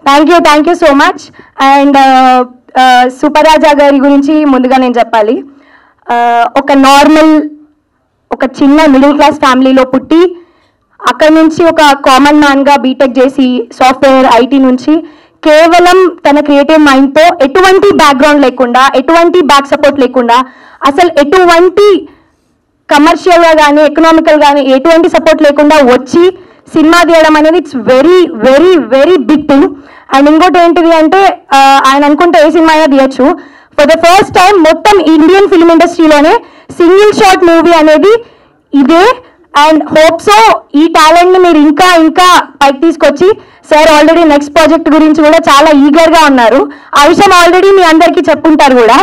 Thank you so much. And super రాజా గారి గురించి ముందుగా నేను చెప్పాలి. ఒక నార్మల్, ఒక చిన్న మిడిల్ క్లాస్ ఫ్యామిలీలో పుట్టి అక్కడి నుంచి ఒక కామన్ మ్యాన్గా బీటెక్ చేసి సాఫ్ట్వేర్ ఐటీ నుంచి కేవలం తన క్రియేటివ్ మైండ్తో ఎటువంటి బ్యాక్గ్రౌండ్ లేకుండా, ఎటువంటి బ్యాక్ సపోర్ట్ లేకుండా, అసలు ఎటువంటి కమర్షియల్గా కానీ ఎకనామికల్ కానీ ఎటువంటి సపోర్ట్ లేకుండా వచ్చి సినిమా తీయడం అనేది it's very very very big thing. And ఇంకోటి ఏంటిది అంటే ఆయన అనుకుంటే ఏ సినిమా అయినా తీయచ్చు. ఫర్ ద ఫస్ట్ టైం మొత్తం Indian film ఇండస్ట్రీలోనే single shot movie అనేది ఇదే. అండ్ హోప్సో ఈ టాలెంట్ని మీరు ఇంకా ఇంకా పైకి తీసుకొచ్చి, సార్ ఆల్రెడీ నెక్స్ట్ ప్రాజెక్ట్ గురించి కూడా చాలా ఈగర్గా ఉన్నారు. ఆ విషయం ఆల్రెడీ మీ అందరికీ చెప్పుంటారు కూడా.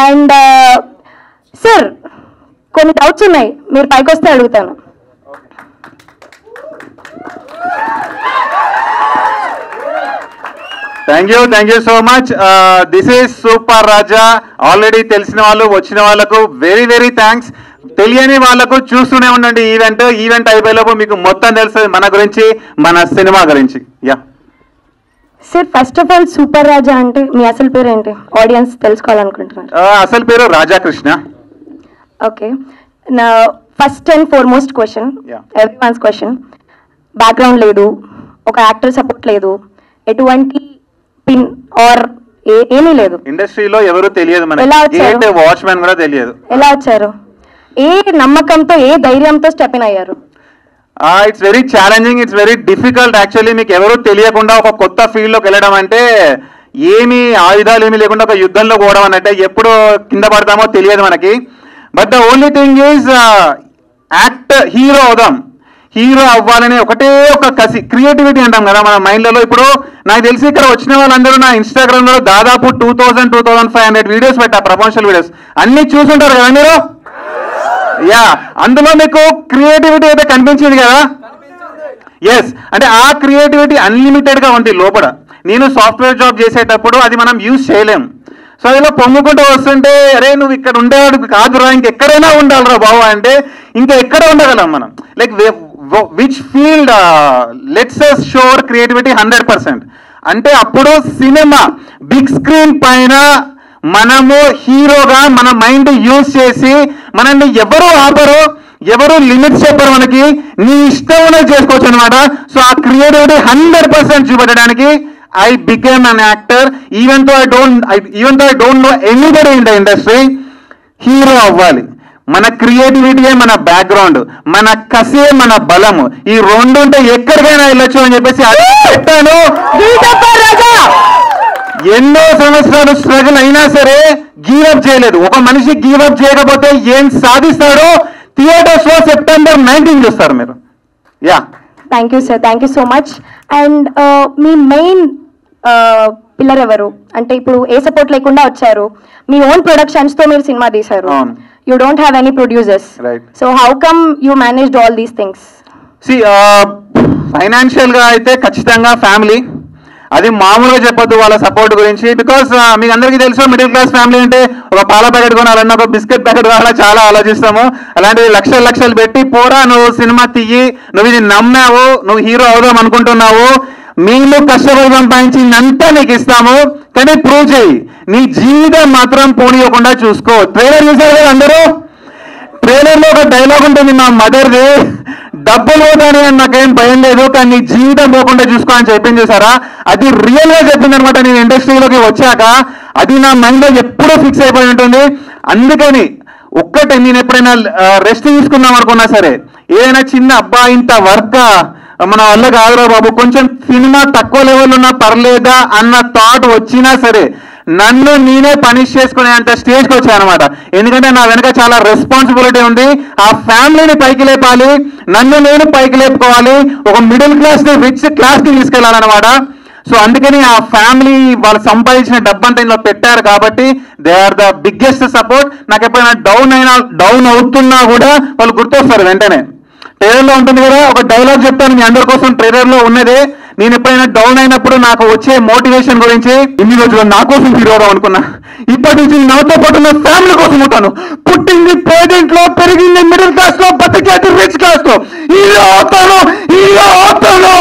అండ్ సార్ కొన్ని డౌట్స్ ఉన్నాయి, మీరు పైకి వస్తే అడుగుతాను. Thank you so much. This is super Raja. Already తెలిసిన వాళ్ళు, వచ్చిన వాళ్ళకు వెరీ వెరీ థ్యాంక్స్. తెలియని వాళ్ళకు చూస్తూనే ఉండండి. ఈవెంట్ అయిపోయేలోపు మీకు మొత్తం తెలుస్తుంది మన గురించి, మన సినిమా గురించి. Yeah sir, first of all super రాజా అంటే మీ అసలు పేరు ఏంటి? ఆడియన్స్ తెలుసుకోవాలనుకుంటున్నారు. అసలు పేరు రాజాకృష్ణ. ఓకే, నా first and foremost question, everyone's question. Background లేదు, ఒక యాక్టర్ సపోర్ట్ లేదు, ఎటువంటి పిన్ ఆర్ ఏమీ లేదు, ఇండస్ట్రీలో ఎవరు తెలియదు, మనకి వాచ్మెన్ కూడా తెలియదు. ఎలా వచ్చారు? ఏ నమ్మకంతో, ఏ ధైర్యంతో స్టెప్ ఇన్ అయ్యారు? It's very challenging, it's very difficult actually. మీకు ఎవరు తెలియకుండా ఒక కొత్త ఫీల్డ్లోకి వెళ్ళడం అంటే ఏమి ఆయుధాలు ఏమీ లేకుండా ఒక యుద్ధంలో పోవడం అనంటే ఎప్పుడు కింద పడతామో తెలియదు మనకి. But the only thing is hero అవుదాం, హీరో అవ్వాలనే ఒకటే ఒక కసి, క్రియేటివిటీ అంటాం కదా మన మైండ్లలో. ఇప్పుడు నాకు తెలిసి ఇక్కడ వచ్చిన వాళ్ళందరూ నా ఇన్స్టాగ్రామ్లో దాదాపు 2500 వీడియోస్ పెట్టా, ప్రమోషనల్ వీడియోస్ అన్ని చూసుంటారు కదా మీరు. యా, అందులో మీకు క్రియేటివిటీ అయితే కనిపించింది కదా. ఎస్, అంటే ఆ క్రియేటివిటీ అన్లిమిటెడ్గా ఉంది లోపల. నేను సాఫ్ట్వేర్ జాబ్ చేసేటప్పుడు అది మనం యూజ్ చేయలేం. సో ఇలా పొంగుకుంటూ వస్తుంటే, అరే నువ్వు ఇక్కడ ఉండేవాడు కాదురా, ఇంకెక్కడైనా ఉండాలిరా బాబు అంటే ఇంకా ఎక్కడ ఉండగలం మనం. Like which field let's us show our creativity 100%. అంటే అప్పుడు సినిమా బిగ్ స్క్రీన్ పైన మనము హీరోగా మన మైండ్ యూజ్ చేసి మనల్ని ఎవరు ఆపరు, ఎవరు లిమిట్స్ చెప్పరు, మనకి నీ ఇష్టం చేసుకోవచ్చు అనమాట. సో ఆ creativity 100% చూపెట్టడానికి I became an actor, even though I don't know anybody in the industry. Hero అవ్వాలి, మన క్రియేటివిటీయే మన బ్యాక్గ్రౌండ్, మన కసే మన బలము. ఈ రెండు ఉంటే ఎక్కడికైనా వెళ్ళొచ్చు అని చెప్పేసి చెప్పాను. ఎన్నో సంవత్సరాలు స్ట్రగుల్ అయినా సరే గీవప్ చేయలేదు. ఒక మనిషి గీవప్ చేయకపోతే ఏం సాధిస్తాడో థియేటర్స్ లో September 19 చూస్తారు మీరు. Yeah, thank you sir, thank you so much. And me main pillar ఎవరు? అంటే ఇప్పుడు ఏ సపోర్ట్ లేకుండా వచ్చారు, మీ ఓన్ ప్రొడక్షన్స్ తో మీరు సినిమా తీశారు, you don't have any producers. So how come you managed all these things? Financial గా అయితే ఖచ్చితంగా ఫ్యామిలీ, అది మామూలుగా చెప్పొద్దు వాళ్ళ సపోర్ట్ గురించి. బికాస్ మీకు అందరికీ తెలుసు, మిడిల్ క్లాస్ ఫ్యామిలీ అంటే ఒక పాల ప్యాకెట్ కొనాలన్నా, ఒక బిస్కెట్ ప్యాకెట్ కొనాలన్నా చాలా ఆలోచిస్తాము. అలాంటివి లక్షలు పెట్టి పోరా నువ్వు సినిమా తీయి, నువ్వు ఇది నమ్మావు, నువ్వు హీరో అవుదాం అనుకుంటున్నావు, మేము కష్టపడి సంపాదించిందంతా నీకు ఇస్తాము, కానీ ప్రూవ్ చేయి, నీ జీవితం మాత్రం పోనీయకుండా చూసుకో. ట్రైలర్ చూసారు కదా అందరూ, ట్రైలర్లో ఒక డైలాగ్ ఉంటుంది మా మదర్ది, డబ్బులు పోతానే నాకేం భయం లేదు, కానీ నీ జీవితం పోకుండా చూసుకో అని చెప్పింది చూసారా. అది రియల్ గా చెప్పింది అనమాట. నేను ఇండస్ట్రీలోకి వచ్చాక అది నా మైండ్ లో ఎప్పుడూ ఫిక్స్ అయిపోయి ఉంటుంది. అందుకని ఒక్కటే, నేను ఎప్పుడైనా రెస్ట్ తీసుకుందాం అనుకున్నా సరే, ఏదైనా చిన్న అబ్బా ఇంత వర్క్ మన వల్ల కాదురా బాబు, కొంచెం సినిమా తక్కువ లెవెల్ ఉన్నా పర్లేదా అన్న థాట్ వచ్చినా సరే నన్ను నేనే పనిష్ చేసుకునే అంత స్టేజ్కి వచ్చాను అనమాట. ఎందుకంటే నా వెనక చాలా రెస్పాన్సిబిలిటీ ఉంది. ఆ ఫ్యామిలీని పైకి లేపాలి, నన్ను నేను పైకి లేపుకోవాలి, ఒక మిడిల్ క్లాస్ ని రిచ్ క్లాస్ కి తీసుకెళ్లాలన్నమాట. సో అందుకని ఆ ఫ్యామిలీ వాళ్ళు సంపాదించిన డబ్బంతా ఇందులో పెట్టారు కాబట్టి they are the biggest support. నాకు ఎప్పుడైనా డౌన్ అవుతున్నా కూడా వాళ్ళు గుర్తొస్తారు వెంటనే. ట్రైలర్లో ఉంటుంది కదా, ఒక డైలాగ్ చెప్తాను మీ అందరి కోసం, ట్రైలర్లో ఉన్నదే. నేను ఎప్పుడైనా డౌన్ అయినప్పుడు నాకు వచ్చే మోటివేషన్ గురించి, ఇన్ని రోజులు నా కోసం హీరో అనుకున్నా, ఇప్పటి నుంచి నాతో పాటు నా ఫ్యామిలీ కోసం ఉంటాను. పుట్టింది పేదింట్లో, పెరిగింది మిడిల్ క్లాస్ లో, బతికేది రిచ్ క్లాస్ లో, హీరో అవుతాను.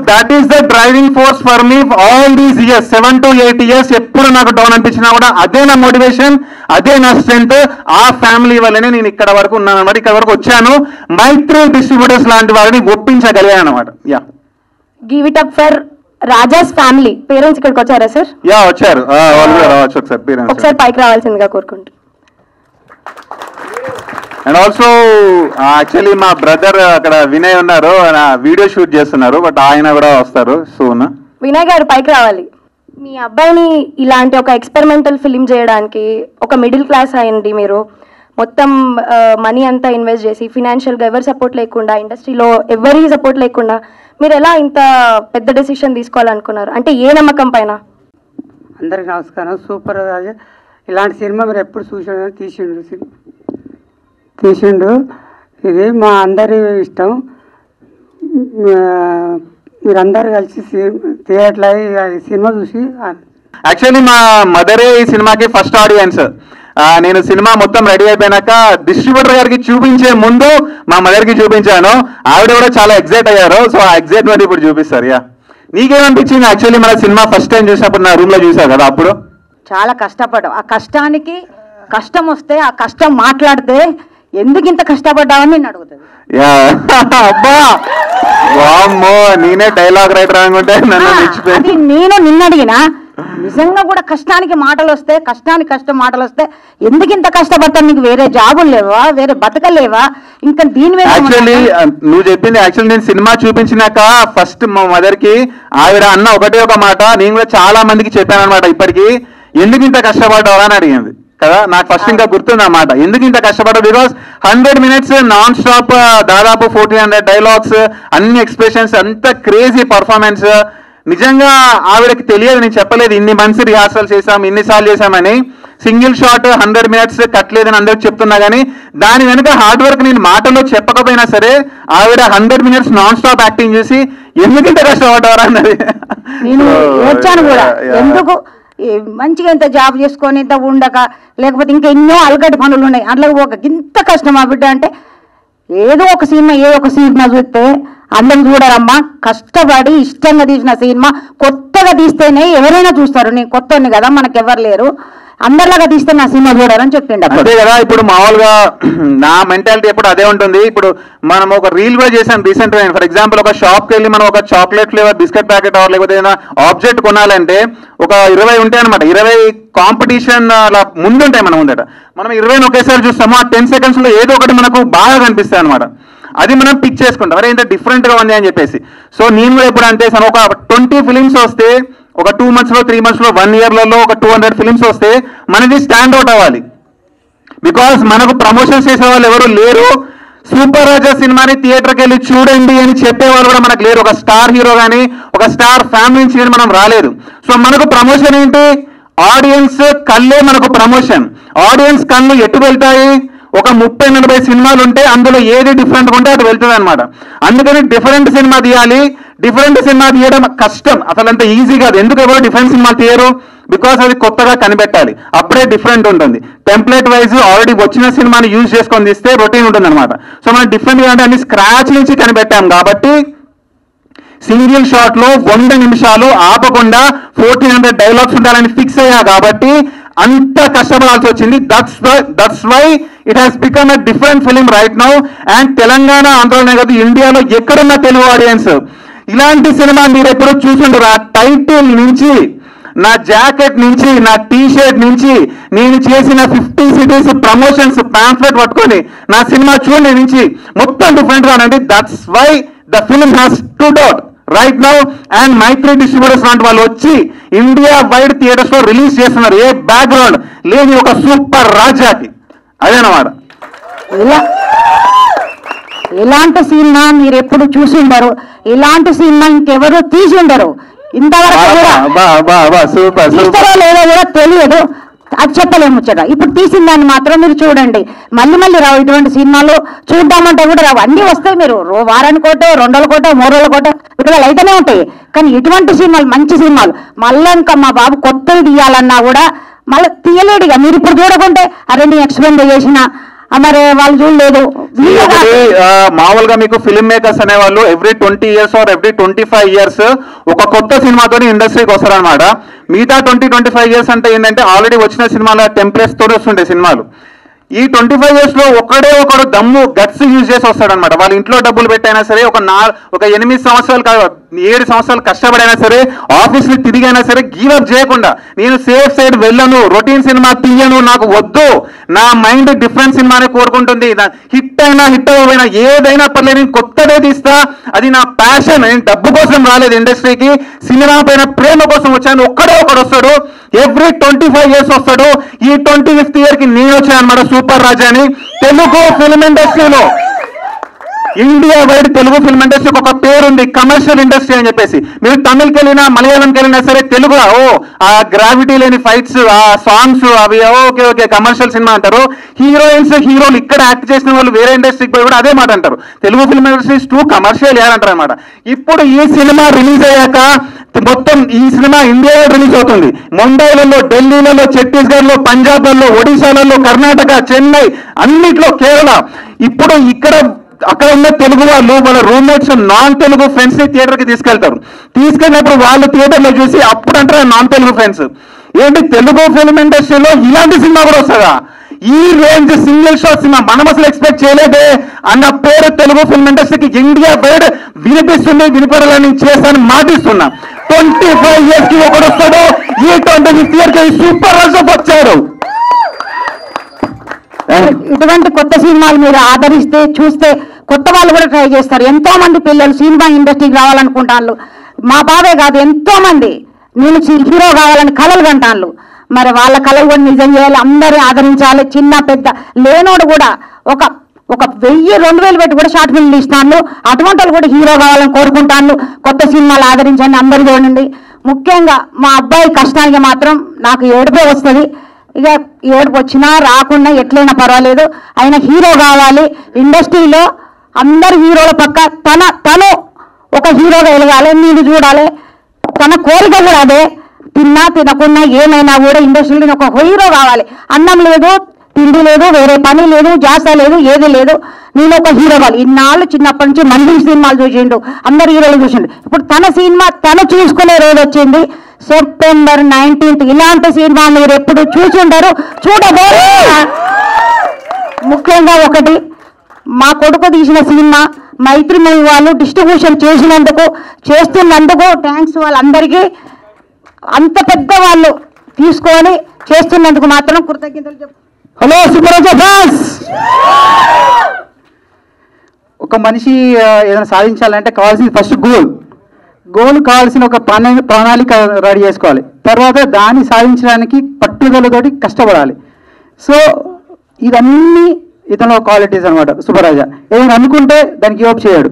That is the driving force for me all these years, 7 to 8 years. ఎప్పుడు నాకు డౌన్ అనిపించినా కూడా అదే నా మోటివేషన్, అదే నా స్ట్రెంత్. ఆ ఫ్యామిలీ వల్లనే నేను ఇక్కడ వరకు ఉన్నాను అనమాట, ఇక్కడ వరకు వచ్చాను. మైత్రి డిస్ట్రిబ్యూటర్స్ లాంటి వారిని ఒప్పించగలిగాను అనమాట. Yeah, give it up for Raja's family. Parents ఇక్కడికి వచ్చారా సార్? యా వచ్చారు, వాళ్ళు కూడా రావచ్చు ఒకసారి. పేరెంట్స్ ఒకసారి పైకి రావాల్సిందిగా కోరుకుంటూ. అండ్ ఆల్సో యాక్చువల్లీ మా బ్రదర్ అక్కడ వినయ్ ఉన్నారు, వీడియో షూట్ చేస్తున్నారు, బట్ ఆయన కూడా వస్తారు సూన్. వినయ్ గారు పైకి రావాలి. మీ అబ్బాయిని ఇలాంటి ఒక ఎక్స్పెరిమెంటల్ ఫిలిం చేయడానికి, ఒక మిడిల్ క్లాస్ అయ్యండి మీరు, మొత్తం మనీ అంతా ఇన్వెస్ట్ చేసి ఫినాన్షియల్గా ఎవరి సపోర్ట్ లేకుండా, ఇండస్ట్రీలో ఎవరి సపోర్ట్ లేకుండా మీరు ఎలా ఇంత పెద్ద డెసిషన్ తీసుకోవాలనుకున్నారు? అంటే ఏ నమ్మకం పైన? అందరికి నమస్కారం. సూపర్ రాజా, ఇలాంటి సినిమా మీరు ఎప్పుడు తీసిండు. ఇది మా అందరి ఇష్టం. మీరందరూ కలిసి థియేటర్లో ఈ సినిమా చూసి. యాక్చువల్లీ మా మదరే ఈ సినిమాకి ఫస్ట్ ఆడియన్స్. నేను సినిమా మొత్తం రెడీ అయిపోయినాక డిస్ట్రిబ్యూటర్ గారికి చూపించే ముందు మా మదర్కి చూపించాను. ఆవిడ కూడా చాలా ఎగ్జైట్ అయ్యారు. సో ఆ ఎగ్జైట్మెంట్ ఇప్పుడు చూపిస్తారు. యా, నీకేమనిపించింది? యాక్చువల్లీ మన సినిమా ఫస్ట్ టైం చూసినప్పుడు నా రూమ్లో చూసావు కదా, అప్పుడు చాలా కష్టపడ్డాం. ఆ కష్టానికి కష్టం వస్తే, ఆ కష్టం మాట్లాడితే ఎందుకు ఇంత కష్టపడ్డావని నేను అడుగుతుంది. అబ్బా వామ్మో, నేనే డైలాగ్ రైటర్ అనుకుంటే నన్ను అది నేను నిన్న అడిగినా. నిజంగా కూడా కష్టానికి మాటలు వస్తే, కష్టానికి కష్టం మాటలు వస్తే ఎందుకు ఇంత కష్టపడతావు? నీకు వేరే జాబులు లేవా, వేరే బతకలేవా? ఇంకా దీని మీద యాక్చువల్లీ నువ్వు చెప్పింది. యాక్చువల్లీ నేను సినిమా చూపించినాక ఫస్ట్ మా మదర్ కి ఆవిడ అన్న ఒకటే ఒక మాట, నేను కూడా చాలా మందికి చెప్పాను అనమాట. ఇప్పటికీ ఎందుకు ఇంత కష్టపడ్డావా అని అడిగింది కదా. నాకు ఫస్ట్ ఇంకా గుర్తుంది అన్నమాట, ఎందుకు ఇంత కష్టపడ్డావు. బికాస్ 100 minutes నాన్ స్టాప్, దాదాపు 1400 డైలాగ్స్, అన్ని ఎక్స్ప్రెషన్స్, అంత క్రేజీ పర్ఫార్మెన్స్. నిజంగా ఆవిడకి తెలియదు, నేను చెప్పలేదు ఇన్ని మంత్స్ రిహార్సల్ చేసాం, ఇన్నిసార్లు చేశామని. సింగిల్ షాట్ 100 minutes కట్టలేదని అందరికి చెప్తున్నా కానీ దాని వెనుక హార్డ్ వర్క్ నేను మాటల్లో చెప్పకపోయినా సరే ఆవిడ 100 minutes నాన్ స్టాప్ యాక్టింగ్ చేసి ఎందుకు ఇంత కష్టపడ్డారా అన్నది. నేను వచ్చాను కూడా, ఎందుకు మంచిగా ఇంత జాబ్ చేసుకొని ఇంత ఉండక, లేకపోతే ఇంకా ఎన్నో అలగటి పనులు ఉన్నాయి, అట్లా ఒక ఇంత కష్టం ఆ బిడ్డ అంటే. ఏదో ఒక సినిమా చూస్తే అందరం చూడరమ్మా. కష్టపడి ఇష్టంగా తీసిన సినిమా కొత్తగా తీస్తేనే ఎవరైనా చూస్తారు. నేను కొత్తని కదా, మనకు ఎవరు లేరు, అందరిలాగా తీస్తే నా సినిమా చూడాలని చెప్పిండు. అదే కదా, ఇప్పుడు మామూలుగా నా మెంటాలిటీ ఎప్పుడు అదే ఉంటుంది. ఇప్పుడు మనం ఒక రీల్ కూడా చేసాం రీసెంట్ గా. ఫర్ ఎగ్జాంపుల్ ఒక షాప్కి వెళ్ళి మనం ఒక చాక్లెట్ ఫ్లేవర్ బిస్కెట్ ప్యాకెట్ లేకపోతే ఏదైనా ఆబ్జెక్ట్ కొనాలంటే ఒక 20 ఉంటాయి అనమాట. 20 కాంపిటీషన్ అలా ముందుంటాయి మన ముందట. మనం 20 ఒకేసారి చూస్తాము. ఆ 10 seconds లో ఏదో ఒకటి మనకు బాగా కనిపిస్తాయి అనమాట. అది మనం పిక్ చేసుకుంటాం, అరే ఇంత డిఫరెంట్ గా ఉంది అని చెప్పేసి. సో నేను కూడా ఎప్పుడు అంటే ఒక 20 ఫిలిమ్స్ వస్తే, ఒక 2 months లో 3 months లో 1 year లలో ఒక 200 ఫిలిమ్స్ వస్తే మనది స్టాండ్ అవుట్ అవ్వాలి. బికాస్ మనకు ప్రమోషన్స్ చేసే వాళ్ళు ఎవరు లేరు. సూపర్ రాజా సినిమాని థియేటర్కి వెళ్ళి చూడండి అని చెప్పేవాళ్ళు కూడా మనకు లేరు. ఒక స్టార్ హీరో కానీ ఒక స్టార్ ఫ్యామిలీ నుంచి కానీ మనం రాలేదు. సో మనకు ప్రమోషన్ ఏంటి? ఆడియన్స్ కళ్ళే మనకు ప్రమోషన్. ఆడియన్స్ కళ్ళు ఎటు వెళ్తాయి? ఒక 30-40 సినిమాలు ఉంటే అందులో ఏది డిఫరెంట్గా ఉంటే అటు వెళ్తుంది అనమాట. అందుకని డిఫరెంట్ సినిమా తీయాలి. డిఫరెంట్ సినిమా తీయడం కష్టం, అసలు అంత ఈజీ కాదు. ఎందుకు ఎవరు డిఫరెంట్ సినిమా తీయరు? బికాస్ అది కొత్తగా కనిపెట్టాలి, అప్పుడే డిఫరెంట్ ఉంటుంది. టెంప్లెట్ వైజ్ ఆల్రెడీ వచ్చిన సినిమాని యూజ్ చేసుకొని తీస్తే రొటీన్ ఉంటుంది అనమాట. సో మనం డిఫరెంట్గా అంటే అన్ని స్క్రాచ్ నుంచి కనిపెట్టాం కాబట్టి సింగిల్ షాట్ లో 100 నిమిషాలు ఆపకుండా 1400 డైలాగ్స్ ఉండాలని ఫిక్స్ అయ్యా కాబట్టి అంత కష్టపడాల్సి వచ్చింది. That's why it has become a different film right now. And Telangana, ఆంధ్రలోనే కాదు, ఇండియాలో ఎక్కడున్న తెలుగు ఆడియన్స్ ఇలాంటి సినిమా మీరు ఎప్పుడు చూసుంటారు. ఆ టైటిల్ నుంచి, నా జాకెట్ నుంచి, నా టీ షర్ట్ నుంచి, నేను చేసిన 50 cities ప్రమోషన్స్ పాంఫ్లెట్ పట్టుకొని నా సినిమా చూడండి నుంచి మొత్తం డిఫరెంట్ గా ఉండండి. That's why the film has stood out right now. And Mythri distributors లాంటి వాళ్ళు వచ్చి ఇండియా వైడ్ థియేటర్స్ లో రిలీజ్ చేస్తున్నారు. ఏ బ్యాక్గ్రౌండ్ లేని ఒక సూపర్ రాజాకి. అదేనమాట. ఇలాంటి సినిమా మీరు ఎప్పుడు చూసి ఉండరు, ఇలాంటి సినిమా ఇంకెవరు తీసి ఉండరు. ఇంతవరకు లేదో కూడా తెలియదు, అది చెప్పలేము ముచ్చట. ఇప్పుడు తీసిన దాన్ని మాత్రం మీరు చూడండి. మళ్ళీ రావు ఇటువంటి సినిమాలు. చూద్దామంటే కూడా రావు, అన్నీ వస్తాయి. మీరు వారానికోటో, 2 రోజులకోటో, 3 రోజులకోటో విడుదల అయితేనే ఉంటాయి. కానీ ఇటువంటి సినిమాలు, మంచి సినిమాలు మళ్ళీ ఇంకా మా బాబు కొత్తవి తీయాలన్నా కూడా మళ్ళీ తీయలేడుగా. మీరు ఇప్పుడు చూడకుంటే అరే నీ ఎక్స్ప్లెయిన్ చేసిన మరి వాళ్ళు చూడలేదు. మామూలుగా మీకు ఫిల్మ్ మేకర్స్ అనేవాళ్ళు every 20 years or every 25 years ఒక కొత్త సినిమాతో ఇండస్ట్రీకి వస్తారనమాట. మిగతా 20-25 years అంటే ఏంటంటే ఆల్రెడీ వచ్చిన సినిమాల టెంప్లెట్స్ తోటి వస్తుంటాయి సినిమాలు. ఈ 25 years లో ఒకడు దమ్ము గట్స్ యూజ్ చేసి వస్తాడనమాట. వాళ్ళ ఇంట్లో డబ్బులు పెట్టైనా సరే ఒక 8 సంవత్సరాలు 7 సంవత్సరాలు కష్టపడైనా సరే ఆఫీస్కి తిరిగైనా సరే గివ్ అప్ చేయకుండా నేను సేఫ్ సైడ్ వెళ్ళను, రొటీన్ సినిమా తీయను, నాకు వద్దు, నా మైండ్ డిఫరెంట్ సినిమానే కోరుకుంటుంది, హిట్ అయినా హిట్ అవ్వైనా ఏదైనా పర్లేదు నేను కొత్తదే తీస్తా, అది నా ప్యాషన్, నేను డబ్బు కోసం రాలేదు ఇండస్ట్రీకి, సినిమా పైన ప్రేమ కోసం వచ్చాను. ఒకడు వస్తాడు ఎవ్రీ 25 years వస్తాడు. ఈ 25th year కి నేను వచ్చాను అనమాట సూపర్ రాజా అని. తెలుగు ఫిల్మ్ ఇండస్ట్రీలో ఇండియా వైడ్ తెలుగు ఫిల్మ్ ఇండస్ట్రీకి ఒక పేరుంది, కమర్షియల్ ఇండస్ట్రీ అని చెప్పేసి. మీరు తమిళకి వెళ్ళినా మలయాళంకి వెళ్ళినా సరే తెలుగు ఆ గ్రావిటీ లేని ఫైట్స్, ఆ సాంగ్స్ అవి ఓకే కమర్షియల్ సినిమా అంటారు. హీరోలు ఇక్కడ యాక్ట్ చేసిన వాళ్ళు వేరే ఇండస్ట్రీకి పోయి కూడా అదే మాట అంటారు, Telugu film industries two commercial అంటారు అనమాట. ఇప్పుడు ఈ సినిమా రిలీజ్ అయ్యాక మొత్తం ఈ సినిమా ఇండియాలో రిలీజ్ అవుతుంది. ముంబైలలో, ఢిల్లీలలో, ఛత్తీస్గఢ్లో, పంజాబ్లలో, ఒడిశాలలో, కర్ణాటక, చెన్నై, అన్నిట్లో, కేరళ. ఇప్పుడు అక్కడ ఉన్న తెలుగు వాళ్ళు వాళ్ళ రూమ్మేట్స్ నాన్ తెలుగు ఫ్రెండ్స్ ని థియేటర్కి తీసుకెళ్ళినప్పుడు వాళ్ళు థియేటర్లో చూసి అప్పుడు అంటారు నాన్ తెలుగు ఫ్రెండ్స్ ఏంటి తెలుగు ఫిల్మ్ ఇండస్ట్రీలో ఇలాంటి సినిమా కూడా వస్తుందా, ఈ రేంజ్ సింగిల్ షాట్ సినిమా మనం అసలు ఎక్స్పెక్ట్ చేయలేదే అన్న పేరు తెలుగు ఫిల్మ్ ఇండస్ట్రీకి ఇండియా వైడ్ వినిపిస్తుంది, వినిపడాలని చేస్తాను మాటిస్తున్నా. 25 years కి ఒకడు వస్తాడు, ఈ 25th year కి సూపర్ రాజా వచ్చాడు. ఇటువంటి కొత్త సినిమాలు మీరు ఆదరిస్తే చూస్తే కొత్త వాళ్ళు కూడా ట్రై చేస్తారు. ఎంతో మంది పిల్లలు సినిమా ఇండస్ట్రీకి రావాలనుకుంటారు. మా బాబే కాదు, ఎంతో మంది నేను హీరో కావాలని కలలు కంటాను. మరి వాళ్ళ కలలు కూడా నిజం చేయాలి, అందరూ ఆదరించాలి. చిన్న పెద్ద లేనోడు కూడా ఒక 1000-2000 పెట్టి కూడా షార్ట్ ఫిల్మ్ ఇస్తాను. అటువంటి వాళ్ళు కూడా హీరో కావాలని కోరుకుంటాను. కొత్త సినిమాలు ఆదరించండి, అందరూ చూడండి. ముఖ్యంగా మా అబ్బాయి కష్టానికి మాత్రం నాకు ఏడుపే వస్తుంది. ఇక ఏడుపు వచ్చినా రాకుండా ఎట్లయినా పర్వాలేదు, ఆయన హీరో కావాలి. ఇండస్ట్రీలో అందరు హీరోల పక్క తను ఒక హీరోగా వెలగాలి, నేను చూడాలి. తన కోరిక కూడా అదే, తిన్నా తినకున్నా ఏమైనా కూడా ఇండస్ట్రీలో ఒక హీరో కావాలి. అన్నం లేదు, తిండి లేదు, వేరే పని లేదు, జాస లేదు, ఏది లేదు, నేను ఒక హీరో కావాలి. ఇన్నాళ్ళు చిన్నప్పటి నుంచి మంది సినిమాలు చూసిండు, అందరు హీరోలు చూసిండు. ఇప్పుడు తన సినిమా తను చూసుకునే రోజు వచ్చింది, September 19th. ఇలాంటి సినిమా మీరు ఎప్పుడు చూసి ఉంటారు, చూడబోరు. ముఖ్యంగా ఒకటి, మా కొడుకు తీసిన సినిమా మైత్రి మూవీ వాళ్ళు డిస్ట్రిబ్యూషన్ చేస్తున్నందుకు థ్యాంక్స్ వాళ్ళందరికీ. అంత పెద్ద వాళ్ళు తీసుకొని చేస్తున్నందుకు మాత్రం కృతజ్ఞతలు చెప్పు. Hello super fans. ఒక మనిషి ఏదైనా సాధించాలంటే కావాల్సింది ఫస్ట్ గోల్ కావాల్సిన ఒక ప్రణాళిక రెడీ చేసుకోవాలి. తర్వాత దాన్ని సాధించడానికి పట్టుదలతోటి కష్టపడాలి. సో ఇవన్నీ ఇతను క్వాలిటీస్ అనమాట సుబ్బరాజా. ఏదైనా అనుకుంటే దానికి గివ్ అప్ చేయడు.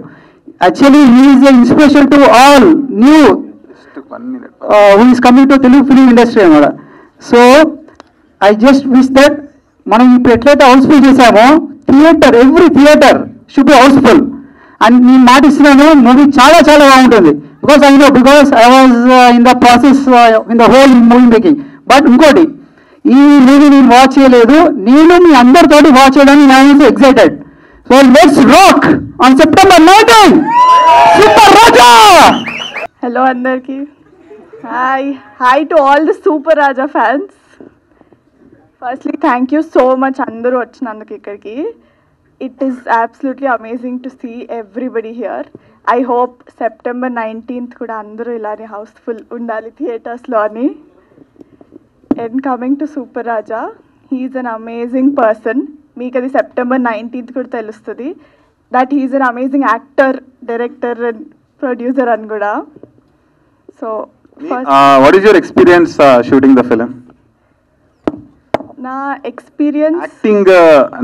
Actually he is a inspiration to all new who is coming to Telugu film industry అనమాట. So I just wish that మనం ఇప్పుడు ఎట్లయితే హౌస్ఫుల్ చేసామో every theatre should be Housefull అని నేను మాటిస్తున్నాను. మూవీ చాలా బాగుంటుంది. Because I was in the process in the whole movie making. But ఇంకోటి, ఈ మూవీ నేను వాచ్ చేయలేదు, నేను మీ అందరితోటి వాచ్ చేయడానికి నేను excited. So let's rock on September 19 super Raja. Hello అందరికి, hi to all the super Raja fans. Firstly thank you so much అందరూ వచ్చినందుకు ఇక్కడికి. It is absolutely amazing to see everybody here. I hope September 19th కూడా అందరూ ఇలానే Housefull ఉండాలి థియేటర్స్లో అని. And coming to super Raja, he's an amazing person. మీకు అది September 19th కూడా తెలుస్తుంది that he's an amazing actor, director and producer అని కూడా. So what is your experience shooting the film? నా ఎక్స్పీరియన్స్ యాక్టింగ్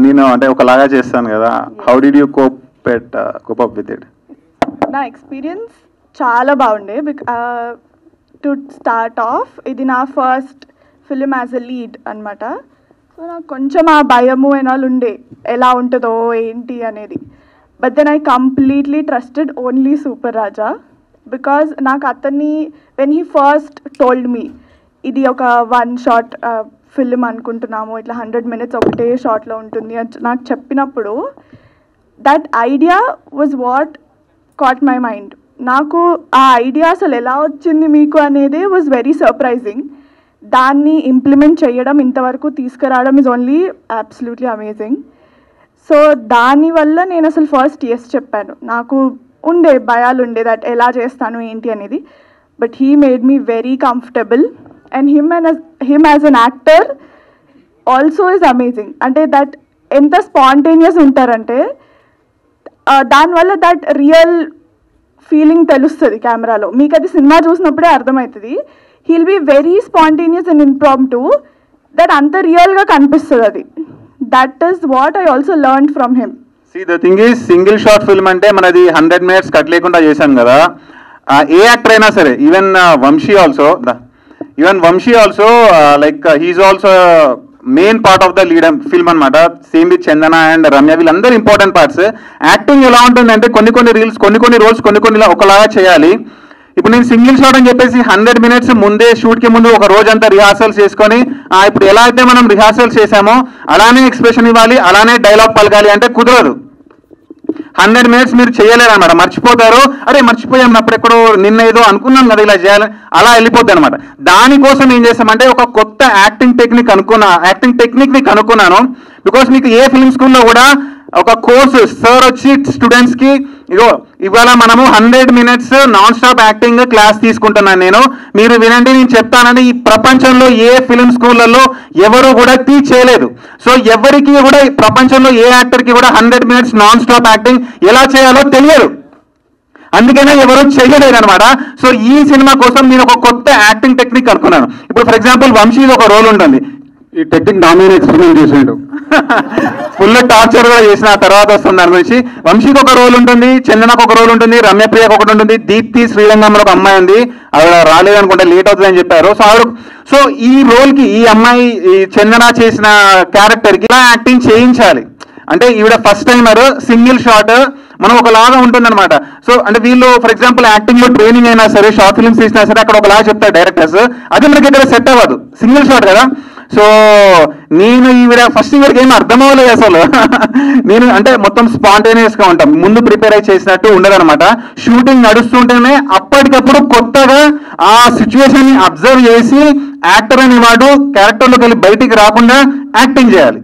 నేను అంటే ఒకలాగా చేస్తాను కదా, how did you cope up with it? నా ఎక్స్పీరియన్స్ చాలా బాగుండే. టు స్టార్ట్ ఆఫ్, ఇది నా first film as a lead అనమాట. సో నాకు కొంచెం ఆ భయము ఎనాలు ఉండే, ఎలా ఉంటుందో ఏంటి అనేది. But then I completely trusted only super Raja. Because నాకు అతన్ని when he first told me ఇది ఒక 1 shot ఫిల్మ్ అనుకుంటున్నాము, ఇట్లా 100 minutes ఒకటే షార్ట్లో ఉంటుంది అని నాకు చెప్పినప్పుడు that idea was what caught my mind. నాకు ఆ ఐడియా అసలు ఎలా వచ్చింది మీకు అనేది వాజ్ వెరీ సర్ప్రైజింగ్. దాన్ని ఇంప్లిమెంట్ చేయడం, ఇంతవరకు తీసుకురావడం is only absolutely amazing. So దానివల్ల నేను అసలు ఫస్ట్ ఎస్ చెప్పాను. నాకు ఉండే భయాలు ఉండే దట్ ఎలా చేస్తాను ఏంటి అనేది, but he made me very comfortable and him as an actor also is amazing. అంటే దట్ ఎంత స్పాంటేనియస్ ఉంటారంటే దానివల్ల దట్ రియల్ ఫీలింగ్ తెలుస్తుంది కెమెరాలో. మీకు అది సినిమా చూసినప్పుడే అర్థమవుతుంది. He'll be very spontaneous and impromptu, that అంత రియల్గా కనిపిస్తుంది అది. That is what I also learn from him. See, the thing is, single short film అంటే మనది 100 minutes కట్ లేకుండా చేశాం కదా. ఏ యాక్టర్ అయినా సరే, even Vamsi also like he's also main part of the lead film అనమాట. Same with Chandana and Ramya, వీళ్ళందరూ important parts. Acting ఎలా ఉంటుందంటే కొన్ని రీల్స్, కొన్ని రోల్స్ కొన్ని ఒకలాగా చేయాలి. ఇప్పుడు నేను సింగిల్ షాట్ అని చెప్పేసి 100 minutes ముందే షూట్కి ముందు ఒక రోజంతా రిహార్సల్స్ చేసుకొని ఇప్పుడు ఎలా అయితే మనం రిహార్సల్స్ చేసామో అలానే ఎక్స్ప్రెషన్ ఇవ్వాలి, అలానే డైలాగ్ పలకాలి అంటే కుదరదు. 100 minutes మీరు చేయలేరు అనమాట. మర్చిపోతారు, అరే మర్చిపోయాం అప్పుడెక్కడో నిన్న ఏదో అనుకున్నాం కదా ఇలా చేయాలి, అలా వెళ్ళిపోద్ది అనమాట. దానికోసం ఏం చేస్తామంటే ఒక కొత్త యాక్టింగ్ టెక్నిక్ని కనుక్కున్నాను. బికాస్ మీకు ఏ ఫిల్మ్ స్కూల్లో కూడా ఒక కోర్సు సార్ వచ్చి స్టూడెంట్స్కి ఇవాళ మనము 100 minutes non stop acting class తీసుకుంటున్నాను నేను, మీరు వినండి నేను చెప్తానని ఈ ప్రపంచంలో ఏ ఫిల్మ్ స్కూళ్ళల్లో ఎవరు కూడా టీచ్ చేయలేదు. సో ఎవరికి కూడా ప్రపంచంలో ఏ యాక్టర్కి కూడా 100 minutes నాన్ స్టాప్ యాక్టింగ్ ఎలా చేయాలో తెలియదు, అందుకనే ఎవరు చేయలేరు అనమాట. సో ఈ సినిమా కోసం నేను ఒక కొత్త యాక్టింగ్ టెక్నిక్ అనుకున్నాను. ఇప్పుడు ఫర్ ఎగ్జాంపుల్ వంశీది ఒక రోల్ ఉంటుంది, ఈ టెక్నిక్ నా మీద ఎక్స్పెరిమెంట్ చేసాడు, ఫుల్ టార్చర్ కూడా చేసిన తర్వాత వస్తుంది దాని గురించి. వంశీకి ఒక రోల్ ఉంటుంది, చందనకు ఒక రోల్ ఉంటుంది, రమ్యప్రియకు ఒకటి ఉంటుంది, దీప్తి శ్రీరంగంలో ఒక అమ్మాయి ఉంది, ఆవిడ రాలేదనుకుంటే లేట్ అవుతుందని చెప్పారు. సో ఈ రోల్కి ఈ అమ్మాయి ఈ చందన చేసిన క్యారెక్టర్కి ఇలా యాక్టింగ్ చేయించాలి. అంటే ఈవిడ ఫస్ట్ టైమర్, సింగిల్ షాట్, మనం ఒకలాగా ఉంటుందన్నమాట. సో అంటే వీళ్ళు ఫర్ ఎగ్జాంపుల్ యాక్టింగ్లో ట్రైనింగ్ అయినా సరే, షార్ట్ ఫిల్మ్స్ తీసినా సరే అక్కడ ఒకలాగా చెప్తారు డైరెక్టర్స్, అది మనకి ఇక్కడ సెట్ అవ్వదు, సింగిల్ షాట్ కదా. సో నేను ఫస్ట్ ఈవిడకి ఏమి అర్థం అవ్వలేదు అసలు. నేను అంటే మొత్తం స్పాంటేనియస్గా ఉంటాం, ముందు ప్రిపేర్ అయి చేసినట్టు ఉండదన్నమాట. షూటింగ్ నడుస్తుంటేనే అప్పటికప్పుడు కొత్తగా ఆ సిచ్యువేషన్ ని అబ్జర్వ్ చేసి యాక్టర్ అనేవాడు క్యారెక్టర్లోకి వెళ్ళి బయటికి రాకుండా యాక్టింగ్ చేయాలి.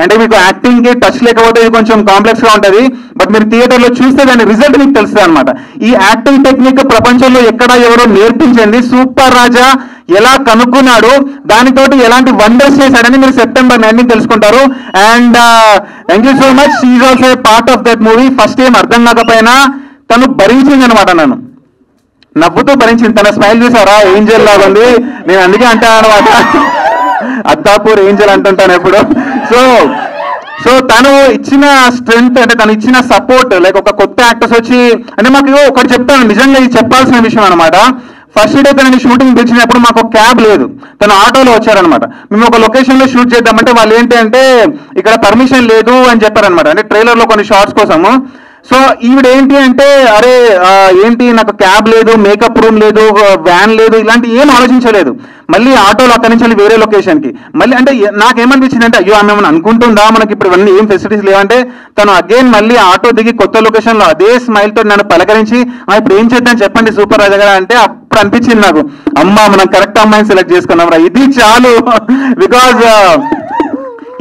అంటే మీకు యాక్టింగ్కి టచ్ లేకపోతే ఇది కొంచెం కాంప్లెక్స్గా ఉంటుంది, బట్ మీరు థియేటర్లో చూస్తే దాని రిజల్ట్ మీకు తెలుస్తుంది అనమాట. ఈ యాక్టింగ్ టెక్నిక్ ప్రపంచంలో ఎక్కడ ఎవరో నేర్పించింది, సూపర్ రాజా ఎలా కనుక్కున్నాడు, దానితోటి ఎలాంటి వండర్స్ చేశాడని మీరు September 19 తెలుసుకుంటారు. And thank you so much. She is also a part of that movie. First ఏం అర్థం కాకపోయినా తను భరించింది అనమాట, నన్ను నవ్వుతూ భరించింది. తన స్మైల్ చూసారా, ఏంజల్ లాగా ఉంది. నేను అందుకే అంటాను అనమాట, అత్తాపూర్ ఏంజల్ అంటుంటాను ఎప్పుడు. సో తను ఇచ్చిన స్ట్రెంగ్త్, అంటే తను ఇచ్చిన సపోర్ట్, లైక్ ఒక కొత్త యాక్టర్స్ వచ్చి, అంటే మాకు ఒకటి చెప్తాను, నిజంగా ఇది చెప్పాల్సిన విషయం అనమాట. ఫస్ట్ డే తనని షూటింగ్ పిలిచినప్పుడు మాకు క్యాబ్ లేదు, తను ఆటోలో వచ్చారనమాట. మేము ఒక లొకేషన్లో షూట్ చేద్దామంటే వాళ్ళు ఏంటి అంటే ఇక్కడ పర్మిషన్ లేదు అని చెప్పారనమాట, అంటే ట్రైలర్లో కొన్ని షార్ట్స్ కోసము. సో ఈవిడ ఏంటి అంటే, అరే ఏంటి నాకు క్యాబ్ లేదు, మేకప్ రూమ్ లేదు, వ్యాన్ లేదు, ఇలాంటి ఏం ఆలోచించలేదు. మళ్ళీ ఆటోలో అక్కడి నుంచి వెళ్ళి వేరే లొకేషన్కి మళ్ళీ. అంటే నాకేమనిపించింది అంటే, అయ్యో ఆమె ఏమైనా అనుకుంటుందా మనకి ఇప్పుడు ఇవన్నీ ఏం ఫెసిలిటీస్ లేవంటే, తను అగైన్ మళ్ళీ ఆటో దిగి కొత్త లొకేషన్లో అదే స్మైల్ తోటి నన్ను పలకరించి ఇప్పుడు ఏం చేద్దాం చెప్పండి సూపర్ రాజా గారు అంటే, అప్పుడు అనిపించింది నాకు, అమ్మా మనం కరెక్ట్ అమ్మాయిని సెలెక్ట్ చేసుకున్నాం రా, ఇది చాలు. బికాజ్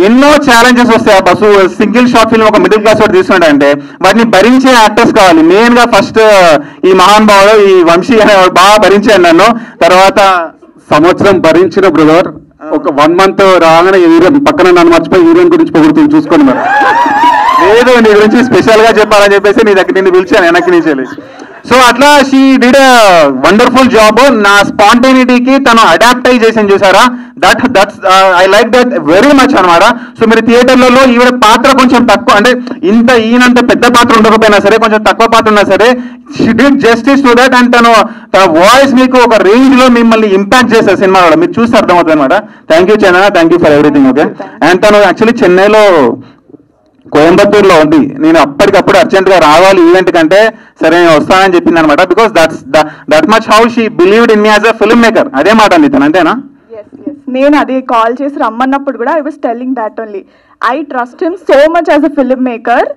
ఎన్నో ఛాలెంజెస్ వస్తాయి. బస్సు సింగిల్ షార్ట్ ఫిల్మ్ ఒక మిడిల్ క్లాస్ వాడు తీసుకుంటే వాటిని భరించే యాక్టర్స్ కావాలి. మెయిన్ గా ఫస్ట్ ఈ మహాన్ భావుడు ఈ వంశీ అనేవాడు బాగా భరించాడు నన్ను. తర్వాత సంవత్సరం భరించిన బ్రదర్, ఒక 1 month రాగానే హీరోయిన్ పక్కన నన్ను మర్చిపోయి హీరోయిన్ గురించి పొగుడుతుంది, చూసుకోండి మరి. లేదు నీ గురించి స్పెషల్ గా చెప్పాలని చెప్పేసి నీ దగ్గర నిన్ను పిలిచాను వెనక్కి నుంచి. సో అట్లా షీ డిడ్ వండర్ఫుల్ జాబ్. నా స్పాంటేనిటీకి తను అడాప్ట్ అయి చేసాను చూసారా, that's I like that very much అనమాట. సో మీరు థియేటర్లలో ఈవిడ పాత్ర కొంచెం తక్కువ, అంటే ఈయనంత పెద్ద పాత్ర ఉండకపోయినా సరే, కొంచెం తక్కువ పాత్ర ఉన్నా సరే, she did justice to that. And తన వాయిస్ మీకు ఒక రేంజ్ లో మిమ్మల్ని ఇంపాక్ట్ చేశారు సినిమాలో, మీరు చూసి అర్థమవుతుంది అనమాట. Thank you Chandana, thank you for everything. Okay. And తను యాక్చువల్లీ చెన్నైలో కోయంబత్తూరులో ఉంది. నేను అప్పటికప్పుడు అర్జెంట్గా రావాలి ఈవెంట్ కంటే, సరే నేను వస్తానని చెప్పింది అనమాట. Because that much how she believed in me as a film maker. అదే మాట అండి తను, అంతేనా? Yes. నేను అది కాల్ చేసి రమ్మన్నప్పుడు కూడా I was telling that only. I trust him so much as a film maker.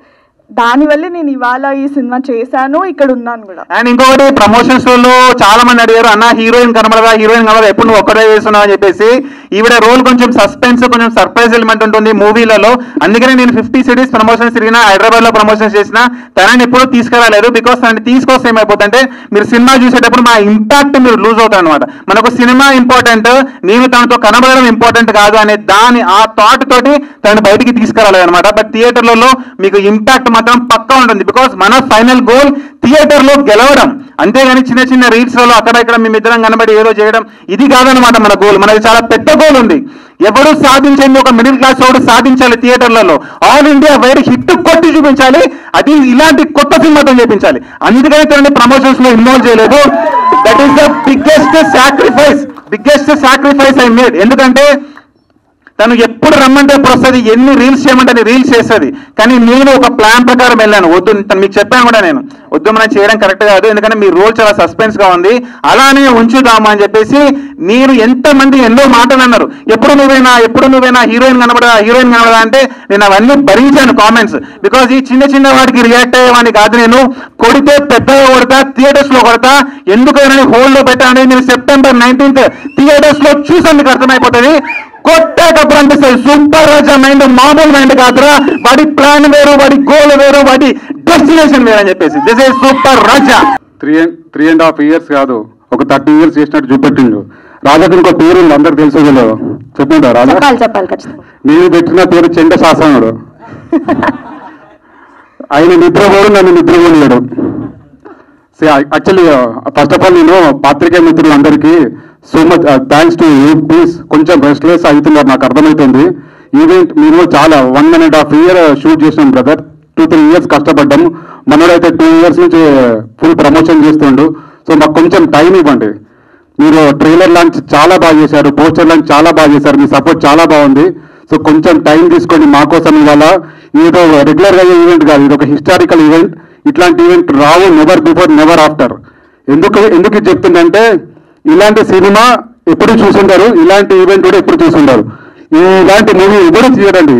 దానివల్లే నేను ఇవాళ ఈ సినిమా చేశాను, ఇక్కడ ఉన్నాను కూడా. అండ్ ఇంకొకటి ప్రమోషన్స్ లో చాలా మంది అడిగారు, అన్న హీరోయిన్ కనబడదా, హీరోయిన్ కనబడదా, ఎప్పుడు నువ్వు ఒక్కడే చేస్తున్నావు అని చెప్పేసి. ఈవిడ రోల్ కొంచెం సస్పెన్స్, కొంచెం సర్ప్రైజ్ ఎలిమెంట్ ఉంటుంది మూవీలలో. అందుకనే నేను 50 సిటీస్ ప్రమోషన్స్ తిరిగినా, హైదరాబాద్ లో ప్రమోషన్స్ చేసినా తనని ఎప్పుడూ తీసుకురాలేదు. బికాస్ తనని తీసుకొస్తే ఏమైపోతుందంటే మీరు సినిమా చూసేటప్పుడు మా ఇంపాక్ట్ మీరు లూజ్ అవుతారు అనమాట. మనకు సినిమా ఇంపార్టెంట్, నేను తనతో కనబడడం ఇంపార్టెంట్ కాదు అనే ఆ థాట్ తోటి తనని బయటికి తీసుకురాలేదు అనమాట. బట్ థియేటర్లలో మీకు ఇంపాక్ట్ మాత్రం పక్కా ఉంటుంది. బికాస్ మన ఫైనల్ గోల్ థియేటర్ లో గెలవడం, అంతేగాని చిన్న చిన్న రీల్స్ లలో అక్కడ ఇక్కడ మేమిద్దరం కనబడి ఏదో చేయడం ఇది కాదనమాట మన గోల్. మనది చాలా పెద్ద గోల్ ఉంది. ఎవరు సాధించింది ఒక మిడిల్ క్లాస్ వాడు సాధించాలి థియేటర్లలో. ఆల్ ఇండియా వైడ్ హిట్ కొట్టి చూపించాలి, అది ఇలాంటి కొత్త సినిమాతో చేపించాలి. అందుకని తనని ప్రమోషన్స్ లో ఇన్వాల్వ్ చేయలేదు. That is the biggest sacrifice I made. ఎందుకంటే తను ఎప్పుడు రమ్మంటే ఎప్పుడు వస్తుంది, ఎన్ని రీల్స్ చేయమంటే రీల్స్ చేస్తుంది. కానీ నేను ఒక ప్లాన్ ప్రకారం వెళ్ళాను. వద్దు, తను మీకు చెప్పాను కూడా, నేను వద్దు మనం చేయడం కరెక్ట్ కాదు, ఎందుకంటే మీ రోల్ చాలా సస్పెన్స్ గా ఉంది, అలానే ఉంచుదామా అని చెప్పేసి. నేను ఎంతమంది ఎన్నో మాటలు అన్నారు, ఎప్పుడు నువ్వేనా హీరోయిన్ కనబడా అంటే నేను అవన్నీ భరించాను కామెంట్స్. బికాజ్ ఈ చిన్న చిన్న వాటికి రియాక్ట్ అయ్యేవాడిని కాదు. నేను కొడితే పెద్దగా కొడతా, థియేటర్స్ లో కొడతా. ఎందుకైనా హోల్డ్ లో పెట్టాను. నేను September 19th థియేటర్స్ లో చూసాను, మీకు అర్థమైపోతుంది. కొట్టేటప్పుడు అనిపిస్తుంది సూపర్ రాజా మైండ్ మామూలు మైండ్ కాదురా, వాడి ప్లాన్ వేరు, వాడి గోల్ వేరు, వాడి డెస్టినేషన్ వేరు అని చెప్పేసి. This is super Raja. 3.5 years కాదు, ఒక 30 years చేసినట్టు చూపెట్టిండు. రాజాకి ఇంకో పేరు ఉంది, అందరికి తెలుసు కదా, చెప్పిండా రాజా? చెప్పాలి ఖచ్చితంగా. నేను పెట్టిన పేరు చెండ శాసనుడు. ఆయన నిద్రపోడు, నన్ను నిద్రపోలేడు. యాక్చువల్లీ ఫస్ట్ ఆఫ్ ఆల్ నేను పాత్రికేయ మిత్రులు అందరికీ so much thanks to you. Please కొంచెం రెస్ట్లెస్ అవుతున్నారు, నాకు అర్థమవుతుంది. ఈవెంట్ మేము చాలా 1.5 year షూట్ చేసినాం బ్రదర్. 2-3 years కష్టపడ్డాము. మనోడైతే 2 years నుంచి ఫుల్ ప్రమోషన్ చేస్తుండు. సో మాకు కొంచెం టైం ఇవ్వండి. మీరు ట్రైలర్ లాంచ్ చాలా బాగా చేశారు, పోస్టర్ లాంచ్ చాలా బాగా చేశారు, మీ సపోర్ట్ చాలా బాగుంది. సో కొంచెం టైం తీసుకోండి మా కోసం. ఇవాళ ఏదో రెగ్యులర్గా అయ్యే ఈవెంట్ కాదు, ఇది ఒక హిస్టారికల్ ఈవెంట్. ఇట్లాంటి ఈవెంట్ రావు, నెవర్ బిఫోర్ నెవర్ ఆఫ్టర్. ఎందుకు ఇది చెప్తుందంటే, ఇలాంటి సినిమా ఎప్పుడు చూసుంటారు, ఇలాంటి ఈవెంట్ కూడా ఎప్పుడు చూసుంటారు. ఇలాంటి మూవీ ఎవరు తీయడండి.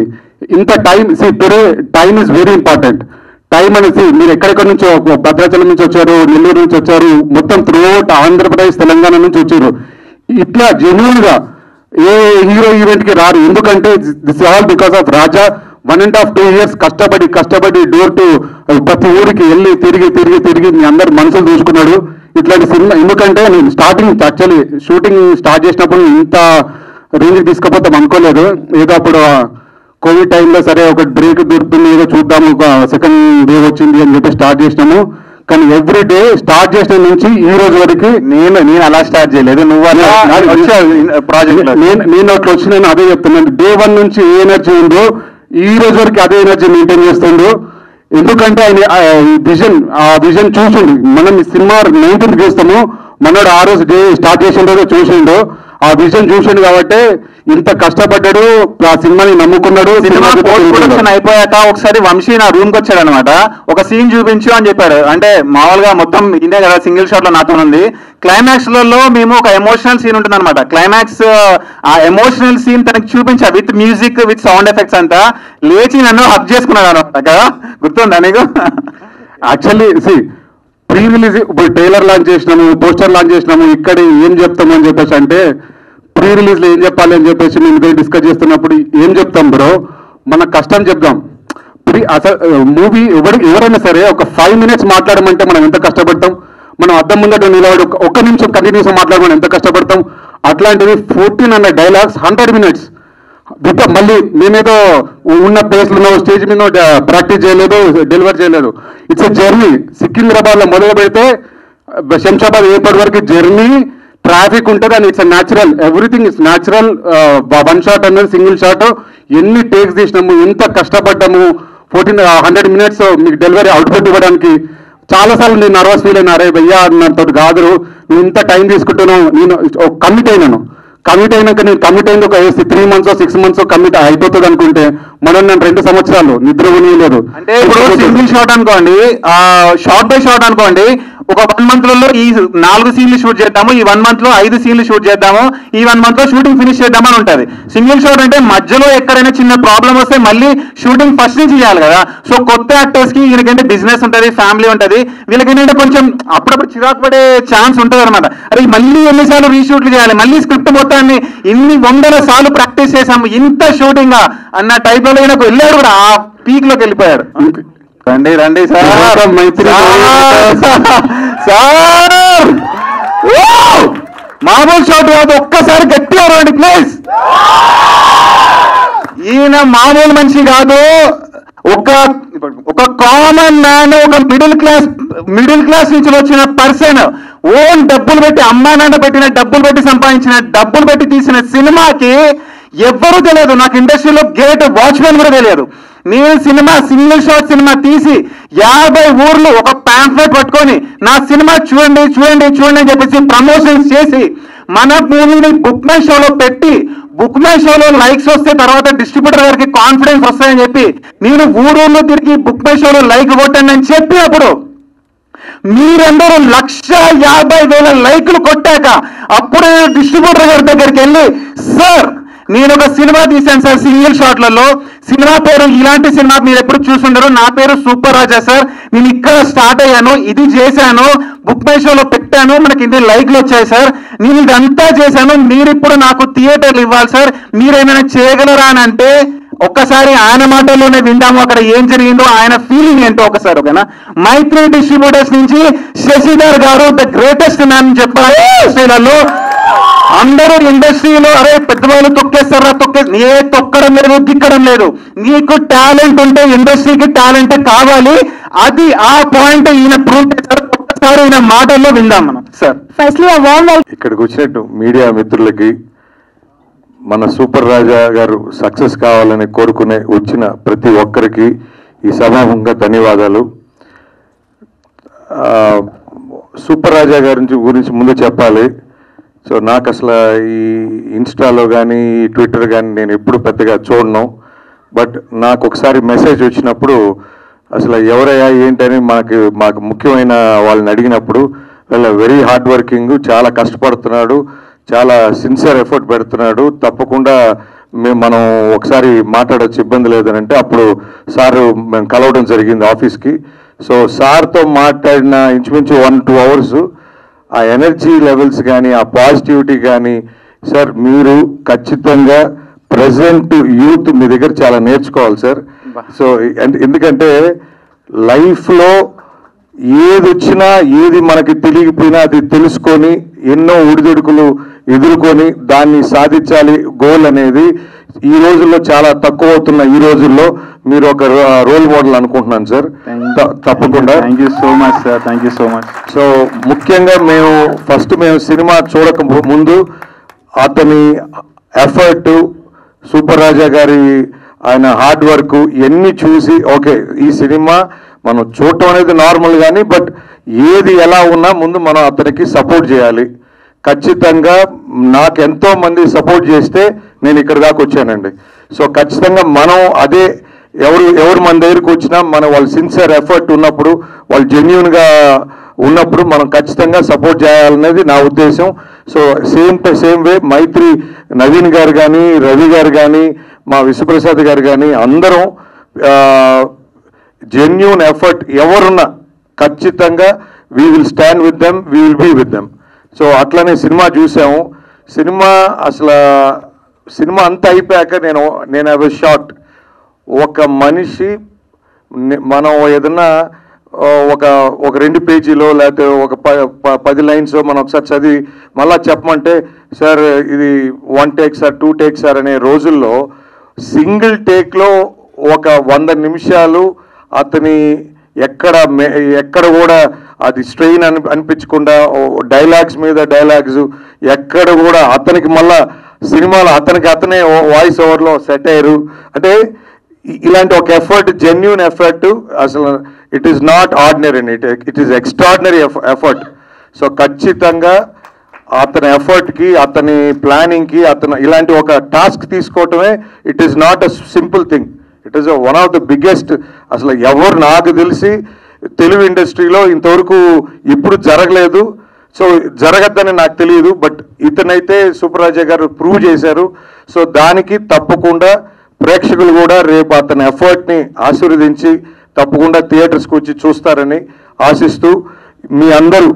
ఇంత time today time is very important. Time అనేసి మీరు ఎక్కడెక్కడి నుంచో, భద్రాచలం నుంచి వచ్చారు, నెల్లూరు నుంచి వచ్చారు, మొత్తం త్రూఅవుట్ ఆంధ్రప్రదేశ్ తెలంగాణ నుంచి వచ్చారు. ఇట్లా జెన్యూన్ గా ఏ హీరో ఈవెంట్ కి రారు. ఎందుకంటే this all because of Raja. 1.5-2 years కష్టపడి డోర్ టు ప్రతి ఊరికి వెళ్ళి తిరిగి మీ అందరు మనసులు చూసుకున్నాడు ఇట్లాంటి సినిమా. ఎందుకంటే నేను స్టార్టింగ్ యాక్చువల్లీ షూటింగ్ స్టార్ట్ చేసినప్పుడు ఇంత రేంజ్ తీసుకపోతాం అనుకోలేదు. ఏదో అప్పుడు కోవిడ్ టైంలో సరే ఒక బ్రేక్ దొరుకుతుంది, ఏదో చూద్దాము, సెకండ్ వేవ్ వచ్చింది అని చెప్పి స్టార్ట్ చేసినాము. కానీ ఎవ్రీ డే స్టార్ట్ చేసిన నుంచి ఈ రోజు వరకు నేను అలా స్టార్ట్ చేయలేదు. ప్రాజెక్ట్ నేను అట్లా వచ్చి నేను అదే చెప్తున్నాను. Day 1 నుంచి ఏ ఎనర్జీ ఉందో ఈ రోజు వరకు అదే ఎనర్జీ మెయింటైన్ చేస్తుండు. ఎందుకంటే ఆయన ఆ విజన్ చూసిండు. మనం ఈ సినిమా 19th చేస్తాము, మనోడు ఆ రోజు డే స్టార్ట్ చేసిన రోజు చూసిండు, ఆ విజన్ చూసిండు. కాబట్టి ఇంత కష్టపడ్డాడు, ఆ సినిమాని నమ్ముకున్నాడు. సినిమా పోస్ట్ ప్రొడక్షన్ అయిపోయాక ఒకసారి వంశీ నా రూమ్ కి వచ్చాడు అనమాట. ఒక సీన్ చూపించు అని చెప్పాడు. అంటే మామూలుగా మొత్తం ఇండియా కదా సింగిల్ షాట్ లో నాతో ఉంది. క్లైమాక్స్ లలో మేము ఒక ఎమోషనల్ సీన్ ఉంటుంది అనమాట. క్లైమాక్స్ ఆ ఎమోషనల్ సీన్ తనకి చూపించా, with music, with sound effects అంతా. లేచి నన్ను హక్ చేసుకున్నాడు అనమాట కదా, గుర్తుందా నీకు? యాక్చువల్లీ ప్రీ రిలీజ్ ఇప్పుడు ట్రైలర్ లాంచ్ చేసినాము, పోస్టర్ లాంచ్ చేసినాము, ఇక్కడ ఏం చెప్తాము అని చెప్పేసి అంటే, ప్రీ రిలీజ్ లో ఏం చెప్పాలి అని చెప్పేసి మేము డిస్కస్ చేస్తున్నప్పుడు ఏం చెప్తాం బ్రో, మన కష్టం చెప్దాం. అసలు మూవీ ఎవరైనా సరే ఒక 5 minutes మాట్లాడమంటే మనం ఎంత కష్టపడతాం. మనం అద్దం ముందట నిలబడి ఒక్క నిమిషం కంటిన్యూస్ మాట్లాడమని ఎంత కష్టపడతాం. అట్లాంటివి 1400 dialogues 100 minutes. మళ్ళీ మేమేదో ఉన్న ప్లేస్లో స్టేజ్ మీద ప్రాక్టీస్ చేయలేదు, డెలివర్ చేయలేదు. It's a journey. సికింద్రాబాద్ లో మొదలు పెడితే శంషాబాద్ ఎయిర్పోర్ట్ వరకు జర్నీ, ట్రాఫిక్ ఉంటుంది. And it's natural, everything it's natural. 1 shot అనేది సింగిల్ షాట్. ఎన్ని టేక్స్ తీసినాము, ఎంత కష్టపడ్డాము. 1400 minutes మీకు డెలివరీ అవుట్పుట్ ఇవ్వడానికి. చాలాసార్లు నేను నర్వస్ ఫీల్ అయినా, అరే భయ్యా నాతో కాదు, నువ్వు ఇంత టైం తీసుకుంటున్నావు. నేను కమిట్ అయినాక నేను కమిట్ అయింది ఒక 3 months 6 months కమిట్ అయిపోతుంది అనుకుంటే మనం నేను 2 సంవత్సరాలు నిద్ర లేదు. అంటే ఇప్పుడు సింగిల్ షాట్ అనుకోండి, షార్ట్ బై షార్ట్ అనుకోండి, ఒక 1 month ఈ 4 సీన్లు షూట్ చేద్దాము, ఈ 1 month 5 సీన్లు షూట్ చేద్దాము, ఈ 1 month షూటింగ్ ఫినిష్ చేద్దామని ఉంటుంది. సింగిల్ షాట్ అంటే మధ్యలో ఎక్కడైనా చిన్న ప్రాబ్లం వస్తే మళ్ళీ షూటింగ్ ఫస్ట్ నుంచి చేయాలి కదా. సో కొత్త యాక్టర్స్ కి వీళ్ళకంటే బిజినెస్ ఉంటుంది, ఫ్యామిలీ ఉంటుంది, వీళ్ళకి ఏంటంటే కొంచెం అప్పుడప్పుడు చిరాకు పడే ఛాన్స్ ఉంటుంది అనమాట. అరే మళ్ళీ ఎన్నిసార్లు రీషూట్లు చేయాలి, మళ్ళీ స్క్రిప్ట్ మొత్తాన్ని ఇన్ని 100 సార్లు ప్రాక్టీస్ చేసాము, ఇంత షూటింగ్ అన్న టైప్ లో ఈయనకు వెళ్ళాడు కూడా, ఆ పీక్ లోకి వెళ్ళిపోయాడు. రండి రండి సార్, మైత్రి సార్, మామూలు షాట్ కాదు, ఒక్కసారి గట్టిగా రండి ప్లీజ్. ఈయన మామూలు మనిషి కాదు, ఒక కామన్ మ్యాన్, ఒక మిడిల్ క్లాస్ నుంచి వచ్చిన పర్సన్, ఓన్ డబ్బులు పెట్టి అమ్మా నాన్న పెట్టిన డబ్బులు పెట్టి సంపాదించిన డబ్బులు పెట్టి తీసిన సినిమాకి ఎవ్వరూ తెలియదు. నాకు ఇండస్ట్రీలో గేట్ వాచ్మెన్ కూడా తెలియదు. నేను సింగిల్ షాట్ సినిమా తీసి 50 ఊర్లు ఒక ప్యాంఫ్లెట్ పట్టుకొని నా సినిమా చూడండి చూడండి చూడండి అని చెప్పేసి ప్రమోషన్స్ చేసి మన మూవీని బుక్ మై షోలో పెట్టి, బుక్ మై షోలో లైక్స్ వస్తే తర్వాత డిస్ట్రిబ్యూటర్ గారికి కాన్ఫిడెన్స్ వస్తాయని చెప్పి నేను ఊరూర్లో తిరిగి బుక్ మై షోలో లైక్ కొట్టండి అని చెప్పి అప్పుడు మీరందరూ 150,000 లైకులు కొట్టాక అప్పుడే డిస్ట్రిబ్యూటర్ గారి దగ్గరికి వెళ్ళి, సార్ నేను ఒక సినిమా తీశాను సార్ సింగిల్ షాట్లలో, సినిమా పేరు ఇలాంటి సినిమా మీరు ఎప్పుడు చూసుండరు, నా పేరు సూపర్ రాజా సార్, నేను ఇక్కడ స్టార్ట్ అయ్యాను, ఇది చేశాను, బుక్ మై షోలో పెట్టాను, మనకి ఇన్ని లైక్లు వచ్చాయి సార్, నేను ఇదంతా చేశాను, మీరు ఇప్పుడు నాకు థియేటర్లు ఇవ్వాలి సార్, మీరేమైనా చేయగలరా అని అంటే ఒక్కసారి ఆయన మాటల్లోనే విందాము అక్కడ ఏం జరిగిందో, ఆయన ఫీలింగ్ ఏంటో ఒకసారి. ఓకేనా? మైత్రి డిస్ట్రిబ్యూటర్స్ నుంచి శశిధర్ గారు ద గ్రేటెస్ట్ మ్యాన్ చెప్పారు ఇండస్ట్రీలలో. అందరూ ఇండస్ట్రీలో అరే పెద్దవాళ్ళు తొక్కేస్తారా, ఏ తొక్కడం లేదు, దిక్కడం లేదు, నీకు టాలెంట్ ఉంటే ఇండస్ట్రీకి టాలెంట్ కావాలి, అది ఆ పాయింట్ ఈయన ప్రూవ్ చేశారు. ఒక్కసారి ఈయన మాటల్లో విందాం మనం. సార్ ఫస్ట్లీ ఇక్కడికి వచ్చినట్టు మీడియా మిత్రులకి, మన సూపర్ రాజా గారు సక్సెస్ కావాలని కోరుకునే వచ్చిన ప్రతి ఒక్కరికి ఈ సభాముఖంగా ధన్యవాదాలు. సూపర్ రాజా గారి గురించి ముందు చెప్పాలి. సో నాకు అసలు ఈ ఇన్స్టాలో కానీ ట్విట్టర్ కానీ నేను ఎప్పుడు పెద్దగా చూడను. బట్ నాకు ఒకసారి మెసేజ్ వచ్చినప్పుడు అసలు ఎవరయ్యా ఏంటని మాకు ముఖ్యమైన వాళ్ళని అడిగినప్పుడు వీళ్ళ వెరీ హార్డ్ వర్కింగ్, చాలా కష్టపడుతున్నాడు, చాలా సిన్సియర్ ఎఫర్ట్ పెడుతున్నాడు, తప్పకుండా మనం ఒకసారి మాట్లాడచ్చు, ఇబ్బంది లేదనంటే అప్పుడు సార్ మేము కలవడం జరిగింది ఆఫీస్కి. సో సార్తో మాట్లాడిన ఇంచుమించు 1-2 hours ఆ ఎనర్జీ లెవెల్స్ కానీ ఆ పాజిటివిటీ కానీ, సార్ మీరు ఖచ్చితంగా ప్రజెంట్ యూత్ మీ దగ్గర చాలా నేర్చుకోవాలి సార్. సో ఎందుకంటే లైఫ్లో ఏది వచ్చినా ఏది మనకి తెలియకపోయినా అది తెలుసుకొని ఎన్నో ఒడిదుడుకులు ఎదుర్కొని దాన్ని సాధించాలి. గోల్ అనేది ఈ రోజుల్లో చాలా తక్కువ అవుతున్న ఈ రోజుల్లో మీరు ఒక రోల్ మోడల్ అనుకుంటున్నాను సార్. తప్పకుండా. Thank you so much sir, thank you so much. So ముఖ్యంగా మేము సినిమా చూడక ముందు అతని ఎఫర్ట్, సూపర్ రాజా గారి ఆయన హార్డ్ వర్క్ ఇవన్నీ చూసి ఓకే ఈ సినిమా మనం చూడటం అనేది నార్మల్ కానీ బట్ ఏది ఎలా ఉన్నా ముందు మనం అతనికి సపోర్ట్ చేయాలి. ఖచ్చితంగా నాకు ఎంతో మంది సపోర్ట్ చేస్తే నేను ఇక్కడ దాకా వచ్చానండి. సో ఖచ్చితంగా మనం అదే ఎవరు మన దగ్గరికి వచ్చినా వాళ్ళ సిన్సియర్ ఎఫర్ట్ ఉన్నప్పుడు, వాళ్ళు జెన్యూన్గా ఉన్నప్పుడు మనం ఖచ్చితంగా సపోర్ట్ చేయాలనేది నా ఉద్దేశం. సో సేమ్ వే మైత్రి నవీన్ గారు కానీ, రవి గారు కానీ, మా విశ్వప్రసాద్ గారు కానీ అందరం జెన్యూన్ ఎఫర్ట్ ఎవరున్నా ఖచ్చితంగా we will stand with them, we will be with them. So అట్లనే సినిమా చూసాము. సినిమా అంతా అయిపోయాక నేను హ్యావ్ ఎ షాట్. ఒక మనిషి మనం ఏదన్నా ఒక 2 పేజీలో లేకపోతే ఒక 10 lines మనం ఒకసారి చదివి మళ్ళా చెప్పమంటే సార్ ఇది 1 take సార్ 2 take సార్ అనే రోజుల్లో సింగిల్ టేక్లో ఒక 100 నిమిషాలు అతని ఎక్కడ కూడా అది స్ట్రెయిన్ అనిపించకుండా డైలాగ్స్ మీద డైలాగ్స్ ఎక్కడ కూడా అతనికి మళ్ళా సినిమాలో అతనే వాయిస్ ఓవర్లో సెట్ అయ్యారు. అంటే ఇలాంటి ఒక ఎఫర్ట్, జెన్యూన్ ఎఫర్ట్, అసలు it is not ordinary, it is extraordinary effort. So ఖచ్చితంగా అతని ఎఫర్ట్కి, అతని ప్లానింగ్కి, ఇలాంటి ఒక task తీసుకోవటమే it is not a simple thing, it is one of the biggest. అసలు ఎవరు నాకు తెలిసి తెలుగు ఇండస్ట్రీలో ఇంతవరకు ఎప్పుడు జరగలేదు. సో జరగద్దని నాకు తెలియదు, బట్ ఇతనైతే సూపర్ రాజా గారు ప్రూవ్ చేశారు. సో దానికి తప్పకుండా ప్రేక్షకులు కూడా రేపు అతని ఎఫర్ట్ని ఆశీర్వదించి తప్పకుండా థియేటర్స్కి వచ్చి చూస్తారని ఆశిస్తూ, మీ అందరూ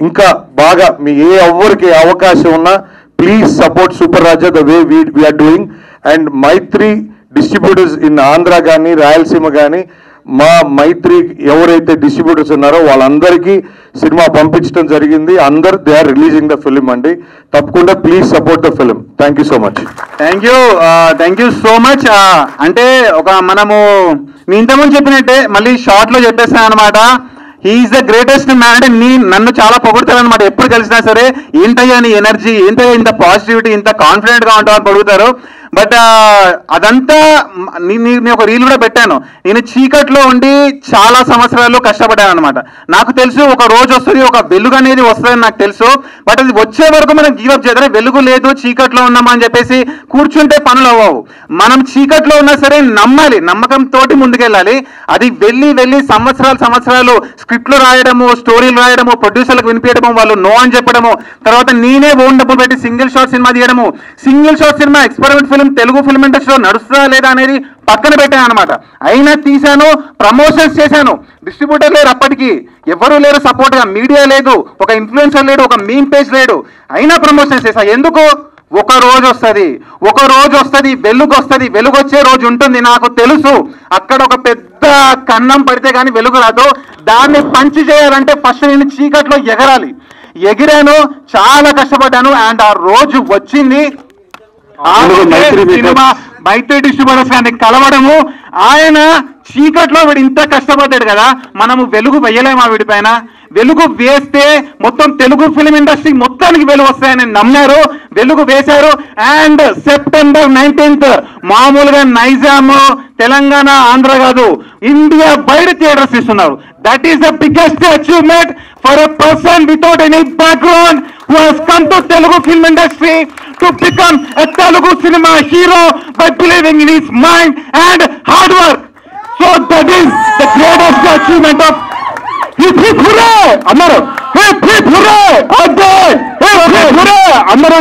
ఇంకా బాగా మీ ఎవరికి అవకాశం ఉన్నా please support super Raja the way we're doing. And Mythri distributors in Andhra కానీ రాయలసీమ కానీ మా మైత్రి ఎవరైతే డిస్ట్రిబ్యూటర్స్ ఉన్నారో వాళ్ళందరికీ సినిమా పంపించడం జరిగింది. అందరు they are releasing the film అండి. తప్పకుండా please support the film. Thank you so much. Thank you so much. అంటే మనము మీ ఇంతకుముందు చెప్పినట్టే మళ్ళీ షార్ట్లో చెప్పేస్తాను అనమాట. He's the greatest man. అంటే నన్ను చాలా పొగుడతారనమాట. ఎప్పుడు కలిసినా సరే ఏంటయ్యా నీ ఎనర్జీ, ఏంటయ్యా ఇంత పాజిటివిటీ, ఇంత కాన్ఫిడెంట్గా ఉంటావు అని పొగుడతారు. బట్ అదంతా నేను ఒక రీల్ కూడా పెట్టాను. నేను చీకట్లో ఉండి చాలా సంవత్సరాలు కష్టపడ్డాను అనమాట. నాకు తెలుసు ఒక రోజు వస్తుంది, ఒక వెలుగు అనేది వస్తుందని నాకు తెలుసు. బట్ అది వచ్చే వరకు మనం గివప్ చేయాలి. వెలుగు లేదు, చీకట్లో ఉన్నామా అని చెప్పేసి కూర్చుంటే పనులు అవ్వవు. మనం చీకట్లో ఉన్నా సరే నమ్మాలి, నమ్మకంతో ముందుకెళ్ళాలి. అది వెళ్ళి సంవత్సరాలు స్క్రిప్ట్లు రాయడము, స్టోరీలు రాయడము, ప్రొడ్యూసర్లకు వినిపించడము, వాళ్ళు నో అని చెప్పడము, తర్వాత నేనే ఓన్ డబ్బులు పెట్టి single shot cinema తీయడము. Single shot cinema experiment film Telugu film ఇండస్ట్రీలో నడుస్తుందా లేదా అనేది పక్కన పెట్టాను అనమాట. అయినా తీశాను, ప్రమోషన్స్ చేశాను. డిస్ట్రిబ్యూటర్ లేరు, అప్పటికి ఎవరు లేరు సపోర్ట్గా, మీడియా లేదు, ఒక ఇన్ఫ్లుయెన్సర్ లేడు, ఒక మీమ్ పేజ్ లేడు. అయినా ప్రమోషన్స్ చేశా. ఎందుకు? ఒక రోజు వస్తుంది, వెలుగు వస్తుంది. వెలుగు వచ్చే రోజు ఉంటుంది, నాకు తెలుసు. అక్కడ ఒక పెద్ద కన్నం పడితే కానీ వెలుగు రాదు. దాన్ని పంచి చేయాలంటే ఫస్ట్ నేను చీకట్లో ఎగిరాను, చాలా కష్టపడ్డాను. అండ్ ఆ రోజు వచ్చింది. సినిమా మైత్రి డిస్ట్రిబ్యూటర్స్ గారిని కలవడము. ఆయన చీకట్లో వీడు ఇంత కష్టపడ్డాడు కదా, మనము వెలుగు వేయలేమా వీడిపైన? వెలుగు వేస్తే మొత్తం తెలుగు ఫిల్మ్ ఇండస్ట్రీ మొత్తానికి వెలుగు వస్తాయని నమ్మారు, వెలుగు వేశారు. అండ్ సెప్టెంబర్ 19th మామూలుగా నైజాం, తెలంగాణ, ఆంధ్ర కాదు, ఇండియా బయట థియేటర్స్ ఇస్తున్నారు. That is the biggest achievement for a person without any background who has come to Telugu film industry to become a Telugu cinema hero by believing in his mind and hard work. So that is the greatest achievement of hip hip hooray! Amaru hip hip hooray! Hip hip hooray! Amaru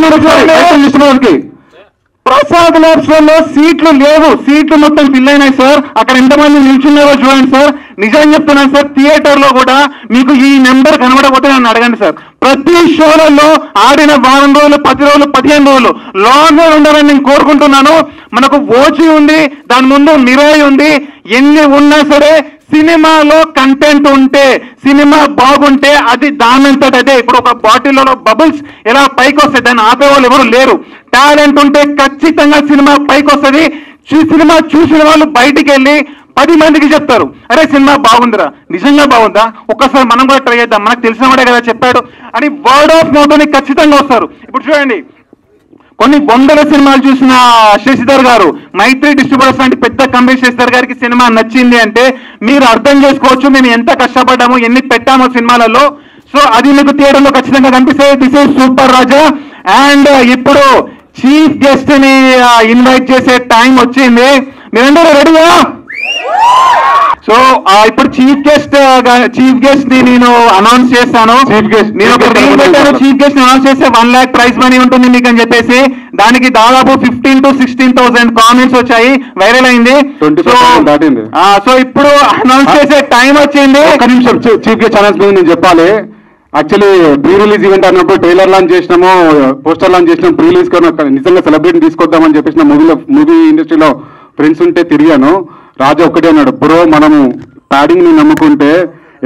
Prasad ల్యాబ్స్లో సీట్లు లేవు, సీట్లు మొత్తం fill అయినాయి sir. అక్కడ ఎంతమంది నిల్చున్నారో చూడండి sir. నిజం చెప్తున్నాను సార్, థియేటర్లో కూడా మీకు ఈ నెంబర్ కనబడకపోతే నన్ను అడగండి సార్. ప్రతి షోలలో ఆడిన వారం రోజులు, 10 రోజులు, 15 రోజులు లాంగ్ ఉండాలని నేను కోరుకుంటున్నాను. మనకు ఓచి ఉంది, దాని ముందు మిరాయి ఉంది. ఎన్ని ఉన్నా సరే సినిమాలో కంటెంట్ ఉంటే, సినిమా బాగుంటే అది దానంతట అదే. ఇప్పుడు ఒక బాటిల్లో బబుల్స్ ఎలా పైకి వస్తాయి, దాన్ని ఆపేవాళ్ళు ఎవరు లేరు. టాలెంట్ ఉంటే ఖచ్చితంగా సినిమా పైకి వస్తుంది. సినిమా చూసిన వాళ్ళు బయటికి వెళ్ళి 10 మందికి చెప్తారు, అరే సినిమా బాగుందిరా, నిజంగా బాగుందా, ఒక్కసారి మనం కూడా ట్రై చేద్దాం, మనకు తెలిసిన వాడే కదా చెప్పాడు అని వర్డ్ ఆఫ్ మౌత్ అని ఖచ్చితంగా వస్తారు. ఇప్పుడు చూడండి, కొన్ని వందల సినిమాలు చూసిన శశిధర్ గారు, మైత్రి డిస్ట్రిబ్యూటర్స్ లాంటి పెద్ద కంపెనీ శశిధర్ గారికి సినిమా నచ్చింది అంటే మీరు అర్థం చేసుకోవచ్చు మేము ఎంత కష్టపడ్డామో, ఎన్ని పెట్టామో సినిమాలలో. సో అది మీకు థియేటర్లో ఖచ్చితంగా కనిపిస్తుంది. This is super Raja. And ఇప్పుడు చీఫ్ గెస్ట్ ని ఇన్వైట్ చేసే టైం వచ్చింది. మీరందరూ రెడీయా? సో ఇప్పుడు చీఫ్ గెస్ట్ ని నేను అనౌన్స్ చేస్తాను. నేను ఒక రీల్ పెట్టాను, చీఫ్ గెస్ట్ అనౌన్స్ చేస్తే 1 lakh ప్రైజ్ మనీ ఉంటుంది మీకు అని చెప్పేసి. దానికి దాదాపు 15,000 to 16,000 కామెంట్స్ వచ్చాయి, వైరల్ అయింది. సో ఇప్పుడు అనౌన్స్ చేసే టైం వచ్చింది. ఒక నిమిషం, చీఫ్ గెస్ట్ అనౌన్స్మెంట్ నేను చెప్పాలి. యాక్చువల్లీ ప్రీ రిలీజ్ ఈవెంట్ అన్నప్పుడు ట్రైలర్ లాంచ్ చేసినాము, పోస్టర్ లాంచ్ చేసినాము. ప్రీ రిలీజ్ కన్నా నిజంగా సెలబ్రేట్ తీసుకొద్దామని చెప్పేసి మూవీ ఇండస్ట్రీలో ఫ్రెండ్స్ ఉంటే తిరిగాను. రాజా ఒక్కటే అన్నాడు, బ్రో మనము ప్యాడింగ్ ని నమ్ముకుంటే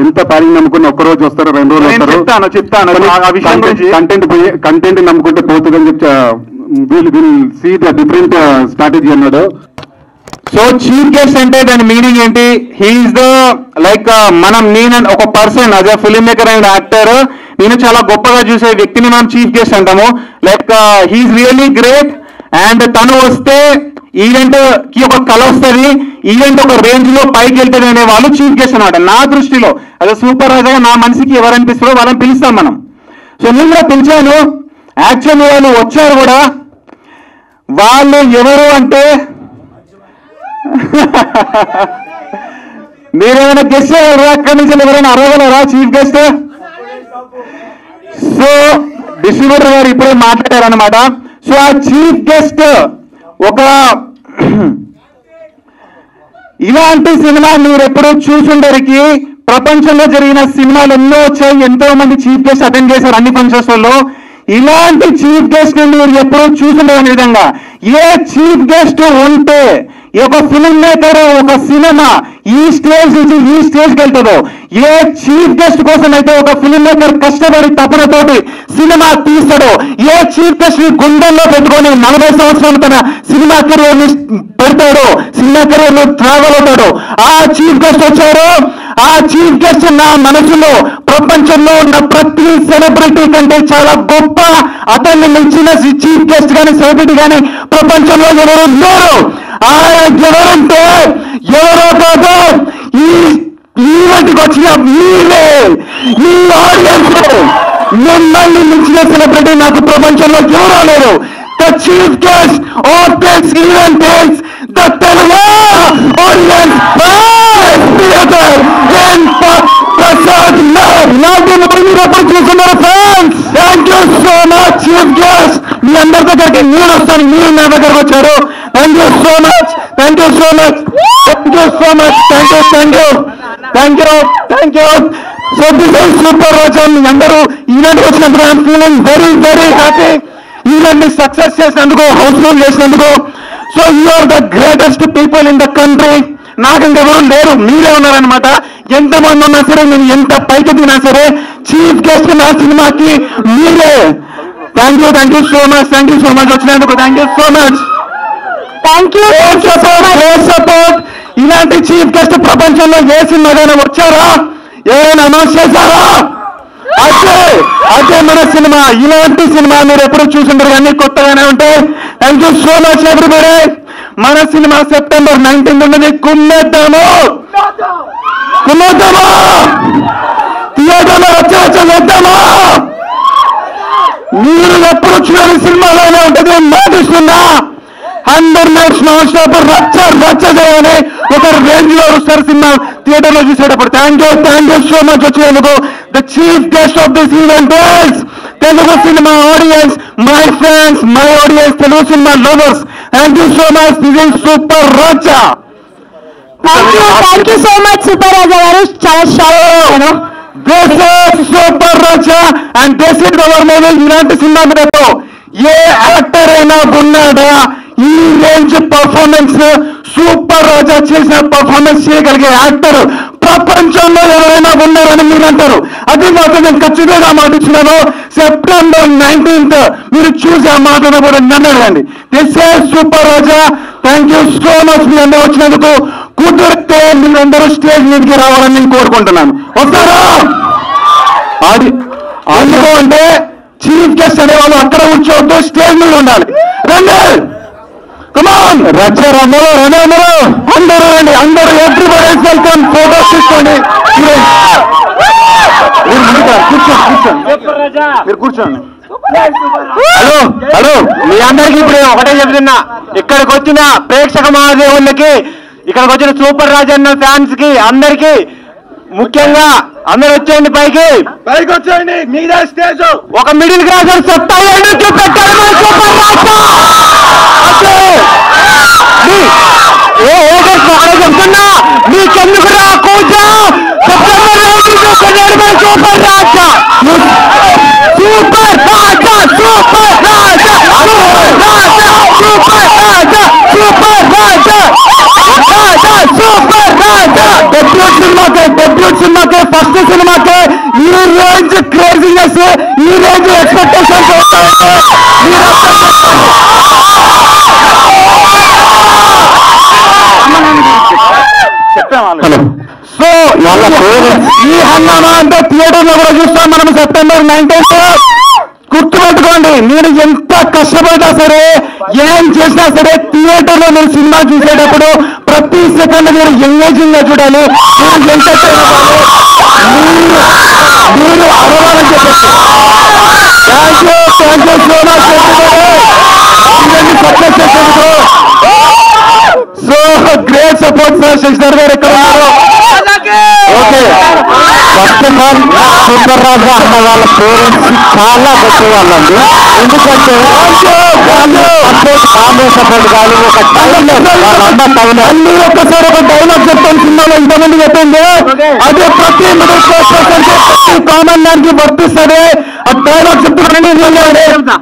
ఎంత ప్యాడింగ్ నమ్ముకుని ఒక్క రోజు వస్తారు, 2 రోజులు వస్తారు, కంటెంట్ నమ్ముకుంటే పోతుందని చెప్పి సీ ద డిఫరెంట్ స్ట్రాటజీ అన్నాడు. సో చీఫ్ గెస్ట్ అంటే దాని మీనింగ్ ఏంటి? హీఈస్ ద లైక్ నేను ఒక person as a film maker and actor, నేను చాలా గొప్పగా చూసే వ్యక్తిని మనం చీఫ్ గెస్ట్ అంటాము. Like he's really great. And తను వస్తే ఈవెంట్ కి ఒక కళ వస్తుంది, ఈవెంట్ ఒక రేంజ్ లో పైకి వెళ్తుంది అనే వాళ్ళు చీఫ్ గెస్ట్ అనమాట. నా దృష్టిలో అదే సూపర్ రాజాగా నా మనసుకి ఎవరు అనిపిస్తారో వాళ్ళని పిలుస్తాం మనం. సో నేను కూడా పిలిచాను. యాక్చువల్లీ వాళ్ళు వచ్చారు కూడా. వాళ్ళు ఎవరు అంటే మీరేమైనా గెస్ట్ చేయగలరా? అక్కడి నుంచి ఎవరైనా అరవగలరా చీఫ్ గెస్ట్? సో డిస్ట్రిబ్యూటర్ గారు ఇప్పుడే మాట్లాడారనమాట. సో ఆ చీఫ్ గెస్ట్ ఒక ఇలాంటి సినిమా మీరు ఎప్పుడూ చూసుండరికి. ప్రపంచంలో జరిగిన సినిమాలు ఎన్నో వచ్చాయి, ఎంతో మంది చీఫ్ గెస్ట్ అటెండ్ చేశారు అన్ని ఫంక్షన్స్ లో. ఇలాంటి చీఫ్ గెస్ట్ ని మీరు ఎప్పుడూ చూసుండని విధంగా ఏ చీఫ్ గెస్ట్ ఉంటే ఒక ఫిల్మ్ మేకర్ ఒక సినిమా ఈ స్టేజ్ నుంచి ఈ స్టేజ్కి వెళ్తుందో, ఏ చీఫ్ గెస్ట్ కోసం అయితే ఒక ఫిల్మ్ మేకర్ కష్టపడి తపనతోటి సినిమా తీస్తాడో, ఏ చీఫ్ గెస్ట్ ని గుండెల్లో పెట్టుకొని 40 సంవత్సరాలు తన సినిమా కెరీర్ ని పెడతాడో, సినిమా కెరీర్ ని ట్రావెల్ అవుతాడో, ఆ చీఫ్ గెస్ట్ వచ్చారు. ఆ చీఫ్ గెస్ట్ నా మనసులో ప్రపంచంలో ఉన్న ప్రతి సెలబ్రిటీ కంటే చాలా గొప్ప, అతన్ని మించిన చీఫ్ గెస్ట్ కానీ సెలబ్రిటీ కానీ ప్రపంచంలో ఎవరు లేరు. ఆయన ఎవరంటే ఎవరో కాదు, ఈ ఈవెంట్కి వచ్చిన మీరే, ఈ ఆడియన్స్. మిమ్మల్ని మించిన సెలబ్రిటీ నాకు ప్రపంచంలో ఎవరో లేరు. The chief guest of this event is the Telugu audience theater in Prasad Nagar. Nadu మీరు ఎప్పుడు చూస్తున్నారు friends? Thank you so much chief guest. మీ అందరి దగ్గరికి నేను వస్తాను, మీరు నా దగ్గరకు వచ్చారు. Thank you so much, thank you so much, thank you so much, thank you, thank you, thank you, thank you. So this is super రాజా. మీ అందరూ ఈవెంట్కి వచ్చినందుకు I'm feeling very very happy. Event ని సక్సెస్ చేసినందుకు, Housefull చేసినందుకు. So you are the greatest people in the country. నాకు ఇంకెవరు లేరు, మీరే ఉన్నారనమాట. ఎంతమంది ఉన్నా సరే, నేను ఎంత పైకి దిగినా సరే, చీఫ్ గెస్ట్ నా సినిమాకి మీరే. Thank you, thank you so much, thank you so much వచ్చినందుకు. Thank you so much, thank you. Support. ఇలాంటి చీఫ్ గెస్ట్ ప్రపంచంలో ఏ సినిమాగానే వచ్చారా? ఏమైనా అనౌన్స్ చేశారా? అదే మన సినిమా. ఇలాంటి సినిమా మీరు ఎప్పుడు చూసుంటారు, అన్ని కొత్తగానే ఉంటాయి. Thank you so much everybody. మన సినిమా September 19 ఉన్నది. కుమ్మేద్దాము, కుమ్మేద్దామా, థియేటర్లో వచ్చేద్దామా. మీరు ఎప్పుడు చూడని సినిమాలోనే ఉంటుంది. మాటిస్తున్నా 100 nights నాన్ స్టాప్ రచ్చ చేయాలి. ఒక రేంజ్ లో వస్తారు సినిమా థియేటర్లో చూసేటప్పుడు. థ్యాంక్ యూ సో మచ్ వచ్చినందుకు. The chief guest of this event is Telugu cinema audience, my friends, my audience, Telugu cinema lovers. Thank you so much. This is super Raja. Thank you so much super రాజా గారు. చాలా shock. This is super Raja and this is our movie. ఇలాంటి cinema మీద ఏ actor అయినా ఉన్నాడా? ఈ range performance super రాజా చేసిన performance చేయగలిగే actor ప్రపంచంలో ఎవరైనా ఉన్నారని మీరు అంటారు. అది మాత్రం నేను ఖచ్చితంగా మాటిస్తున్నాను. September 19th మీరు చూసి ఆ మాటను కూడా నన్ను అడగండి. This is super Raja. Thank you so much మీ అందరూ వచ్చినందుకు. కుదిరితే మీరందరూ స్టేజ్ మీదకి రావాలని నేను కోరుకుంటున్నాను. వస్తారా? అందుకు అంటే చీఫ్ గెస్ట్ అనేవాళ్ళు అక్కడ కూర్చోవద్దు, స్టేజ్ మీద ఉండాలి. రండి, కమాన్ రచ్చ రంగలో అందరూ రండి, అందరూ ఎవ్రీబడీ వెల్కమ్. ఫోటోస్ తీసుకోండి. మీరు కూర్చోండి. హలో, మీ అందరికీ ఇప్పుడు ఒకటే చెప్తున్నా. ఇక్కడికి వచ్చిన ప్రేక్షక మహాదేవులకి, ఇక్కడికి వచ్చిన సూపర్ రాజన్న ఫ్యాన్స్ కి అందరికీ ముఖ్యంగా అందరూ వచ్చేయండి, పైకి వచ్చేయండి. మీద స్టేజ్ ఒక మిడిల్ క్లాస్ సత్తా చూపెట్టారు సూపర్ రాజా. చెప్తున్నా మీకెందుకు రా కూర్చో. సూపర్ రాజా, సూపర్ రాజా, సూపర్ రాజా, సూపర్ రాజా, సూపర్ రాజా, సూపర్ రాజా, సూపర్ రాజా. డెబ్యూట్ సినిమాకే ఫస్ట్ సినిమాకే ఈ రేంజ్ క్రేజీనెస్, ఈ రేంజ్ ఎక్స్పెక్టేషన్స్ సో ఈ హంగామా అంటే థియేటర్ లో కూడా చూస్తాం మనం September 19th. గుర్తుపెట్టుకోండి, నేను ఎంత కష్టపడ్డా సరే, ఏం చేసినా సరే, థియేటర్ లో నేను సినిమా చూసేటప్పుడు ప్రతి సెకండ్ మీరు ఎంగేజింగ్ గా చూడాలి. మీరు ఎంటర్టైన్ అవ్వాలి, మీరు అరవాలని చెప్పేసి. Thank you so much success చేసేందుకు. So great support sir. Shashidhar గారు ఎక్కడ ఉన్నారు? ఫస్ట్ ఆఫ్ ఆల్ సూపర్ రాజా అన్న వాళ్ళ పేరెంట్స్ చాలా గొప్పవాళ్ళండి. ఎందుకంటే సపోర్ట్ కానీ ఒక టైంలో వాళ్ళ అన్న టైం అన్ని ఒక్కసారి ఒక డైలాగ్ చెప్తాను సినిమాలో ఇంతమంది చెప్పింది. అదే ప్రతి మిడిల్ క్లాస్ ప్రతి కామన్ మ్యాన్ కి వర్తిస్తుంది. ఆ డైలాగ్ చెప్తున్నాను.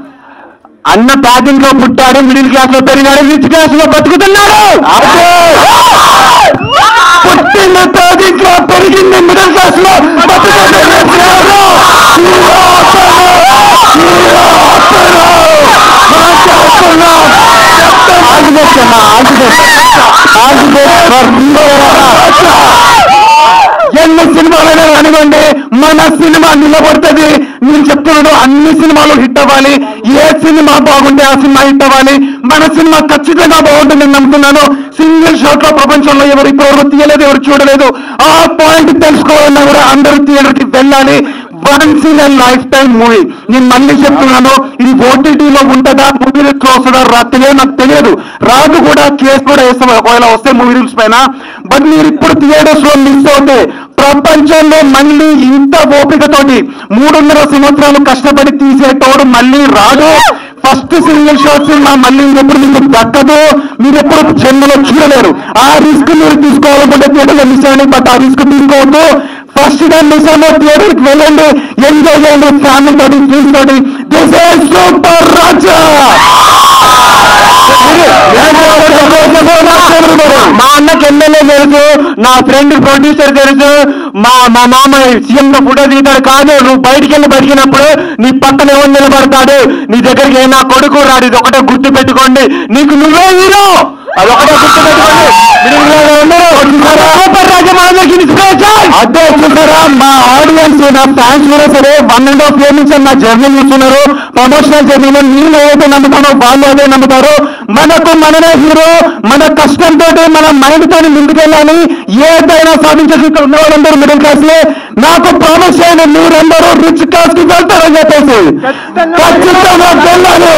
అన్న ప్యాకింగ్ లో పుట్టాడు, మిడిల్ క్లాస్ లో పెరిగాడు, రిచ్ క్లాస్ లో బతుకుతున్నాడు. పుట్టిన ప్యాకింగ్ లో పెరిగింది మిడిల్ క్లాస్ లో ఎన్ని సినిమాలైనా అనుకోండి, మన సినిమా నిలబడుతుంది. నేను చెప్తున్నాను, అన్ని సినిమాలు హిట్ అవ్వాలి. ఏ సినిమా బాగుంటే ఆ సినిమా హిట్ అవ్వాలి. మన సినిమా ఖచ్చితంగా బాగుంటుంది నేను నమ్ముతున్నాను. సింగిల్ షాట్ లో ప్రపంచంలో ఎవరు ఇప్పటివరకు తీయలేదు, ఎవరు చూడలేదు. ఆ పాయింట్ తెలుసుకోవాలన్నా కూడా అందరూ థియేటర్ కి వెళ్ళాలి. Once in a life time movie. నేను మళ్ళీ చెప్తున్నాను, ఇది ఓటీటీలో ఉంటుందా, మూవీ రూల్స్ లో వస్తుందా తెలియదు, నాకు తెలియదు. రాదు కూడా, కేసు కూడా వేస్తాం ఒకవేళ వస్తే మూవీ రూల్స్ పైన. బట్ మీరు ఇప్పుడు థియేటర్స్ లో మిస్ అవుతే ప్రపంచంలో మళ్ళీ ఇంత ఓపికతోటి 3.5 సంవత్సరాలు కష్టపడి తీసేటోడు మళ్ళీ రాదు. ఫస్ట్ సింగిల్ షాట్ సినిమా మళ్ళీ ఎప్పుడు మీకు దక్కదు, మీరు ఎప్పుడు జన్మలో చూడలేరు. ఆ రిస్క్ మీరు తీసుకోవాలనుకుంటే థియేటర్లో మిస్ అవ్వండి, బట్ ఆ రిస్క్ తీసుకోవద్దు. ఫస్ట్ టైం మిస్ అవ్వ థియేటర్కి వెళ్ళండి, ఎంజాయ్ చేయండి ఫ్యామిలీ తోటి, ఫ్రెండ్స్ తోటి. దిస్ ఈజ్ సూపర్ రాజా. మా అన్నకి ఎమ్మెల్యే తెలుసు, నా ఫ్రెండ్ ప్రొడ్యూసర్ తెలుసు, మా మామ సీఎం లో ఫోటో దిగుతాడు. కాదు, నువ్వు బయటికి వెళ్ళి బతికినప్పుడు నీ పక్కన ఎవరు నిలబడతాడు, నీ దగ్గరికి నా కొడుకు రాడు. ఇది ఒకటే గుర్తు పెట్టుకోండి, నీకు నువ్వే హీరో, అదొకటే గుర్తు పెట్టుకోండి. అదే చూసారా, మా ఆడియన్స్, నా ఫ్యాన్స్ కూడా సరే 1.5 years నుంచి నా జర్నీ చూస్తున్నారు. ప్రమోషనల్ జర్నీలో నేను ఏదైతే నమ్ముతానో వాళ్ళు అదే నమ్ముతారు. మనకు మననే హీరో, మన కష్టంతో మన మైండ్ తోని ముందుకెళ్ళాలి, ఏదైనా సాధించేసి. ఇక్కడ ఉన్న వాళ్ళందరూ మిడిల్ క్లాస్ లే. నాకు ప్రామిస్ చేయండి, మీరందరూ రిచ్ క్లాస్ కి వెళ్తారని చెప్పేసి ఖచ్చితంగా వెళ్ళాలి.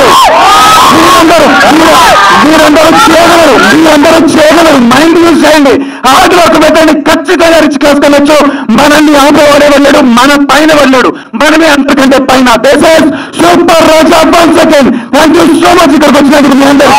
మీరందరూ చేయగలరు. మైండ్ యూజ్ చేయండి, హార్డ్ వర్క్ పెట్టండి, ఖచ్చితంగా రిచ్ క్లాస్ వెళ్ళొచ్చు. మనల్ని ఆపేవాడే వెళ్ళాడు, మన పైన వెళ్ళాడు, మనమే అంతకంటే పైన. This is super Raja. Once again thank you so much ఇక్కడికి వచ్చినందుకు మీ అందరికీ.